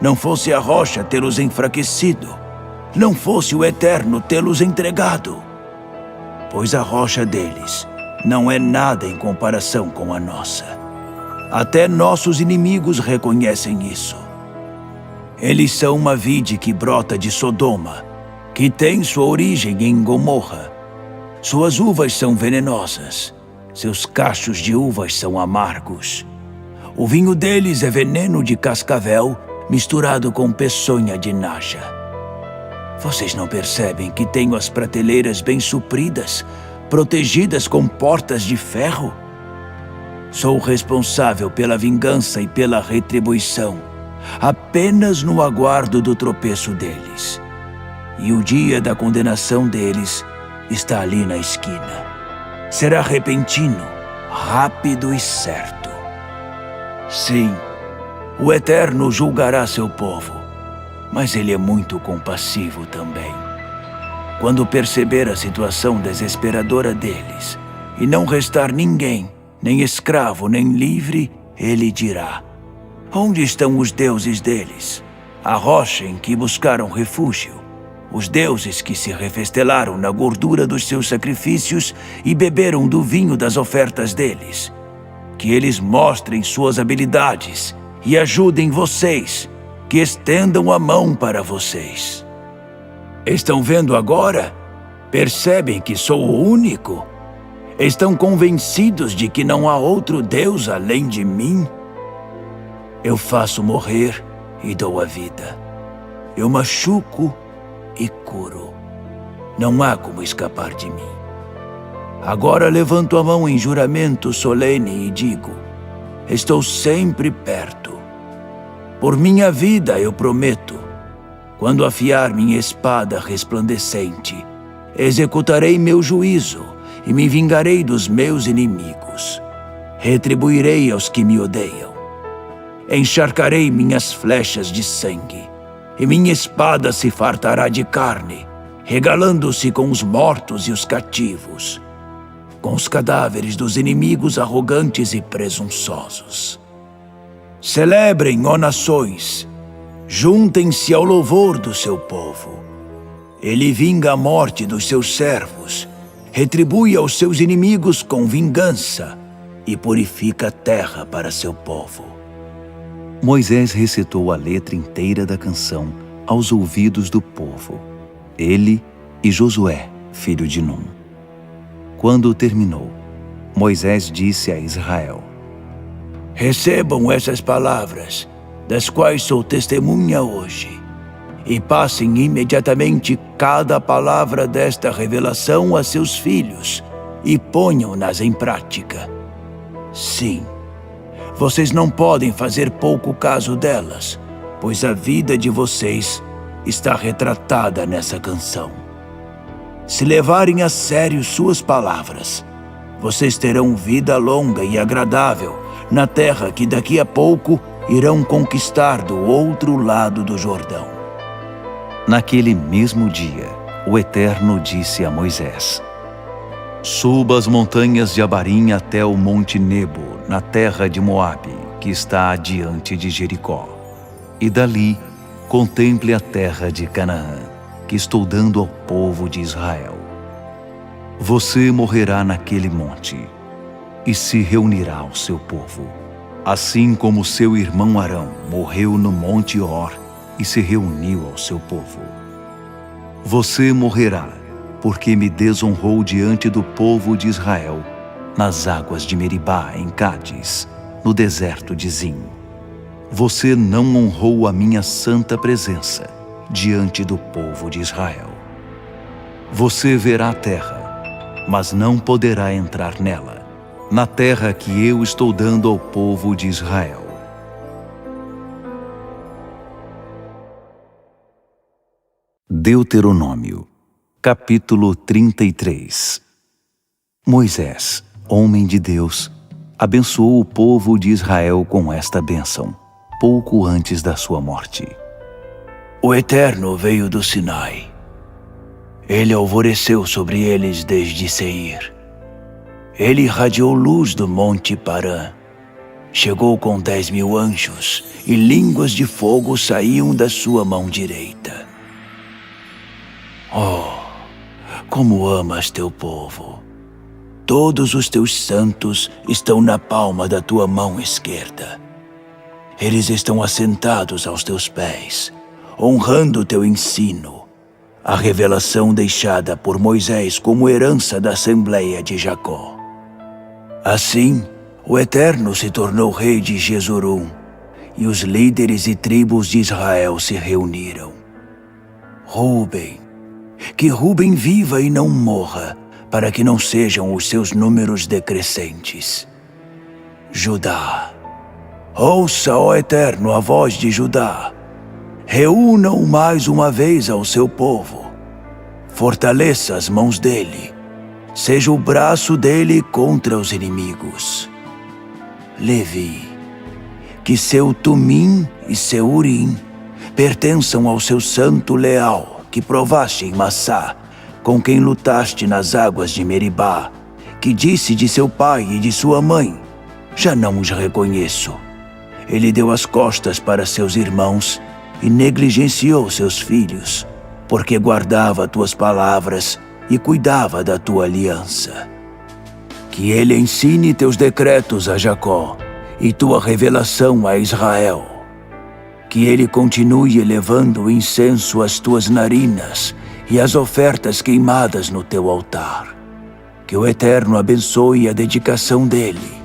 Não fosse a rocha tê-los enfraquecido, não fosse o Eterno tê-los entregado. Pois a rocha deles não é nada em comparação com a nossa. Até nossos inimigos reconhecem isso. Eles são uma vide que brota de Sodoma, que tem sua origem em Gomorra. Suas uvas são venenosas, seus cachos de uvas são amargos. O vinho deles é veneno de cascavel misturado com peçonha de naja. Vocês não percebem que tenho as prateleiras bem supridas, protegidas com portas de ferro? Sou responsável pela vingança e pela retribuição, apenas no aguardo do tropeço deles. E o dia da condenação deles está ali na esquina. Será repentino, rápido e certo. Sim, o Eterno julgará seu povo, mas ele é muito compassivo também. Quando perceber a situação desesperadora deles e não restar ninguém, nem escravo, nem livre, ele dirá: onde estão os deuses deles? A rocha em que buscaram refúgio? Os deuses que se refestelaram na gordura dos seus sacrifícios e beberam do vinho das ofertas deles? Que eles mostrem suas habilidades e ajudem vocês, que estendam a mão para vocês. Estão vendo agora? Percebem que sou o único? Estão convencidos de que não há outro Deus além de mim? Eu faço morrer e dou a vida. Eu machuco e curo. Não há como escapar de mim. Agora levanto a mão em juramento solene e digo: estou sempre perto. Por minha vida eu prometo, quando afiar minha espada resplandecente, executarei meu juízo e me vingarei dos meus inimigos. Retribuirei aos que me odeiam. Encharcarei minhas flechas de sangue, e minha espada se fartará de carne, regalando-se com os mortos e os cativos, com os cadáveres dos inimigos arrogantes e presunçosos. Celebrem, ó nações, juntem-se ao louvor do seu povo. Ele vinga a morte dos seus servos, retribui aos seus inimigos com vingança e purifica a terra para seu povo. Moisés recitou a letra inteira da canção aos ouvidos do povo, ele e Josué, filho de Num. Quando terminou, Moisés disse a Israel: recebam essas palavras, das quais sou testemunha hoje, e passem imediatamente cada palavra desta revelação a seus filhos, e ponham-nas em prática. Sim, vocês não podem fazer pouco caso delas, pois a vida de vocês está retratada nessa canção. Se levarem a sério suas palavras, vocês terão vida longa e agradável na terra que daqui a pouco irão conquistar do outro lado do Jordão. Naquele mesmo dia, o Eterno disse a Moisés: suba as montanhas de Abarim até o monte Nebo, na terra de Moabe, que está adiante de Jericó. E dali, contemple a terra de Canaã, que estou dando ao povo de Israel. Você morrerá naquele monte, e se reunirá ao seu povo, assim como seu irmão Arão morreu no monte Hor e se reuniu ao seu povo. Você morrerá, porque me desonrou diante do povo de Israel, nas águas de Meribá, em Cádiz, no deserto de Zim. Você não honrou a minha santa presença diante do povo de Israel. Você verá a terra, mas não poderá entrar nela, na terra que eu estou dando ao povo de Israel. Deuteronômio, capítulo 33. Moisés, homem de Deus, abençoou o povo de Israel com esta bênção, pouco antes da sua morte. O Eterno veio do Sinai. Ele alvoreceu sobre eles desde Seir. Ele irradiou luz do monte Parã. Chegou com 10.000 anjos, e línguas de fogo saíam da sua mão direita. Oh, como amas teu povo! Todos os teus santos estão na palma da tua mão esquerda. Eles estão assentados aos teus pés, honrando o teu ensino, a revelação deixada por Moisés como herança da Assembleia de Jacó. Assim, o Eterno se tornou rei de Jesurum, e os líderes e tribos de Israel se reuniram. Ruben, que Ruben viva e não morra, para que não sejam os seus números decrescentes. Judá, ouça, ó Eterno, a voz de Judá. Reúna-o mais uma vez ao seu povo. Fortaleça as mãos dele. Seja o braço dele contra os inimigos. Levi, que seu Tumim e seu Urim pertençam ao seu santo leal que provaste em Massá, com quem lutaste nas águas de Meribá, que disse de seu pai e de sua mãe: já não os reconheço. Ele deu as costas para seus irmãos e negligenciou seus filhos, porque guardava tuas palavras e cuidava da tua aliança. Que ele ensine teus decretos a Jacó e tua revelação a Israel. Que ele continue elevando o incenso às tuas narinas e as ofertas queimadas no teu altar. Que o Eterno abençoe a dedicação dele.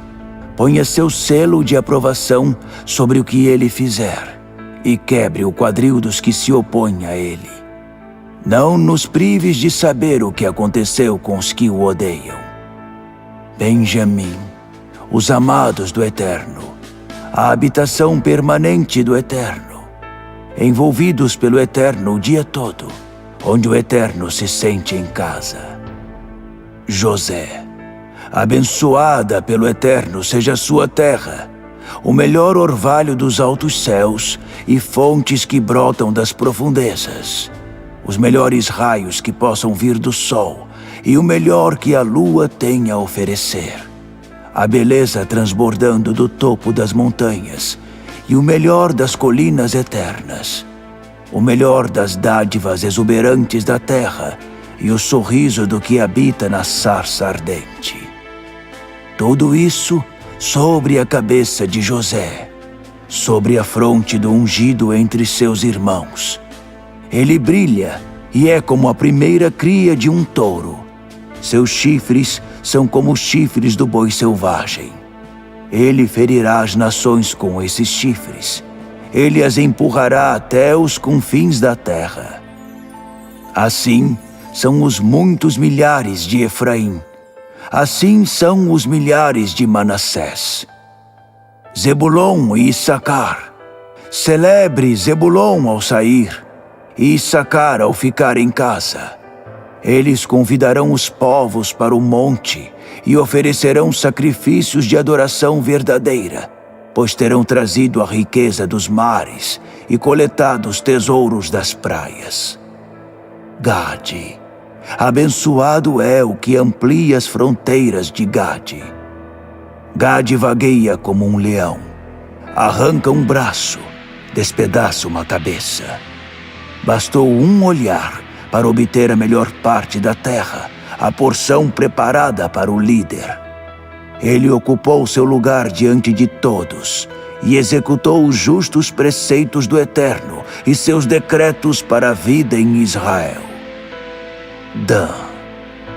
Ponha seu selo de aprovação sobre o que ele fizer e quebre o quadril dos que se opõem a ele. Não nos prives de saber o que aconteceu com os que o odeiam. Benjamim, os amados do Eterno, a habitação permanente do Eterno, envolvidos pelo Eterno o dia todo, onde o Eterno se sente em casa. José, abençoada pelo Eterno seja a sua terra, o melhor orvalho dos altos céus e fontes que brotam das profundezas, os melhores raios que possam vir do sol e o melhor que a lua tem a oferecer, a beleza transbordando do topo das montanhas e o melhor das colinas eternas, o melhor das dádivas exuberantes da terra e o sorriso do que habita na sarça ardente. Tudo isso sobre a cabeça de José, sobre a fronte do ungido entre seus irmãos. Ele brilha e é como a primeira cria de um touro. Seus chifres são como os chifres do boi selvagem. Ele ferirá as nações com esses chifres. Ele as empurrará até os confins da terra. Assim são os muitos milhares de Efraim. Assim são os milhares de Manassés. Zebulon e Issacar. Celebre Zebulon ao sair, e Issacar ao ficar em casa. Eles convidarão os povos para o monte e oferecerão sacrifícios de adoração verdadeira, pois terão trazido a riqueza dos mares e coletado os tesouros das praias. Gade, abençoado é o que amplia as fronteiras de Gade. Gade vagueia como um leão, arranca um braço, despedaça uma cabeça. Bastou um olhar para obter a melhor parte da terra, a porção preparada para o líder. Ele ocupou seu lugar diante de todos e executou os justos preceitos do Eterno e seus decretos para a vida em Israel.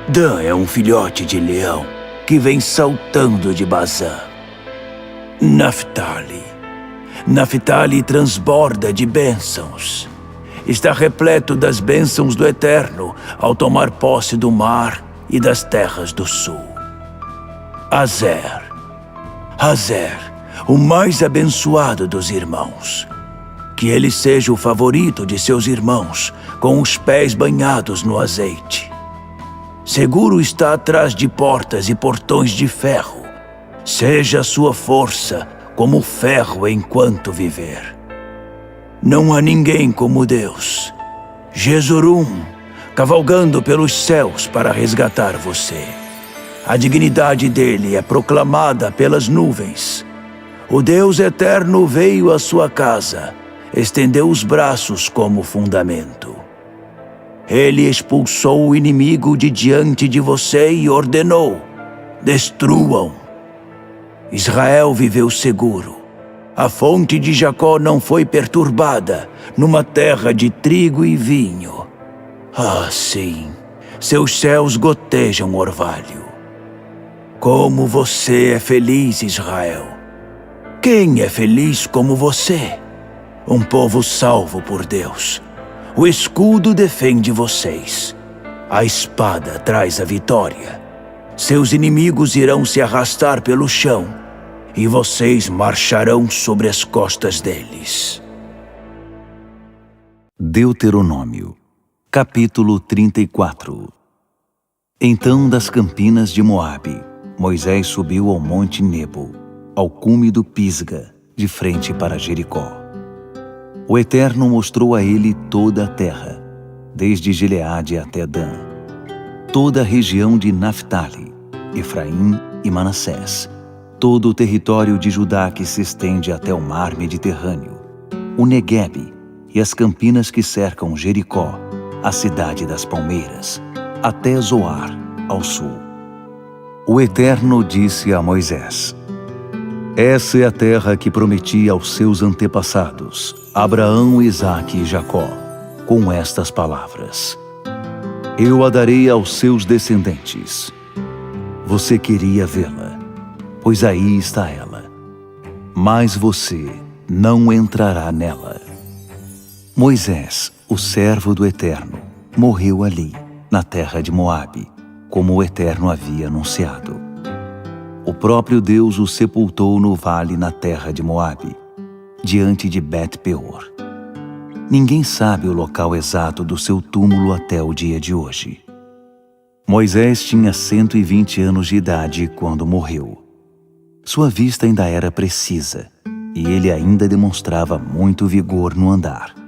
Dan é um filhote de leão que vem saltando de Bazã. Naftali transborda de bênçãos. Está repleto das bênçãos do Eterno ao tomar posse do mar e das terras do sul. Azer, o mais abençoado dos irmãos. Que ele seja o favorito de seus irmãos, com os pés banhados no azeite. Seguro está atrás de portas e portões de ferro. Seja a sua força como ferro enquanto viver. Não há ninguém como Deus. Jesurum, cavalgando pelos céus para resgatar você. A dignidade dele é proclamada pelas nuvens. O Deus eterno veio à sua casa, estendeu os braços como fundamento. Ele expulsou o inimigo de diante de você e ordenou: destruam. Israel viveu seguro. A fonte de Jacó não foi perturbada, numa terra de trigo e vinho. Ah, sim, seus céus gotejam orvalho. Como você é feliz, Israel! Quem é feliz como você? Um povo salvo por Deus. O escudo defende vocês. A espada traz a vitória. Seus inimigos irão se arrastar pelo chão, e vocês marcharão sobre as costas deles. Deuteronômio, capítulo 34. Então, das campinas de Moabe, Moisés subiu ao monte Nebo, ao cume do Pisga, de frente para Jericó. O Eterno mostrou a ele toda a terra, desde Gileade até Dan, toda a região de Naftali, Efraim e Manassés, todo o território de Judá que se estende até o mar Mediterrâneo, o Neguebe e as campinas que cercam Jericó, a cidade das palmeiras, até Zoar, ao sul. O Eterno disse a Moisés: Essa é a terra que prometi aos seus antepassados, Abraão, Isaque e Jacó, com estas palavras: Eu a darei aos seus descendentes. Você queria vê-la, pois aí está ela, mas você não entrará nela. Moisés, o servo do Eterno, morreu ali, na terra de Moabe, como o Eterno havia anunciado. O próprio Deus o sepultou no vale na terra de Moabe, diante de Bet-peor. Ninguém sabe o local exato do seu túmulo até o dia de hoje. Moisés tinha 120 anos de idade quando morreu. Sua vista ainda era precisa, e ele ainda demonstrava muito vigor no andar.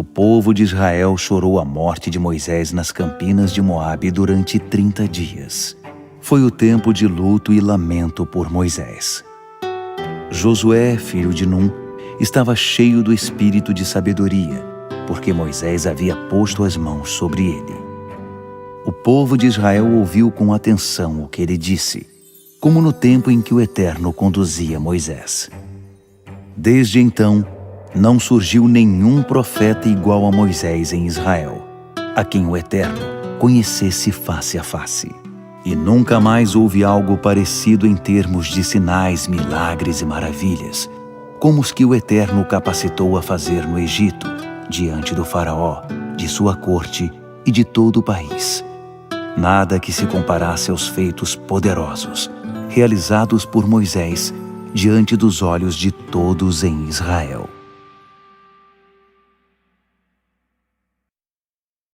O povo de Israel chorou a morte de Moisés nas campinas de Moabe durante 30 dias. Foi o tempo de luto e lamento por Moisés. Josué, filho de Num, estava cheio do espírito de sabedoria, porque Moisés havia posto as mãos sobre ele. O povo de Israel ouviu com atenção o que ele disse, como no tempo em que o Eterno conduzia Moisés. Desde então, não surgiu nenhum profeta igual a Moisés em Israel, a quem o Eterno conhecesse face a face. E nunca mais houve algo parecido em termos de sinais, milagres e maravilhas, como os que o Eterno capacitou a fazer no Egito, diante do faraó, de sua corte e de todo o país. Nada que se comparasse aos feitos poderosos, realizados por Moisés, diante dos olhos de todos em Israel.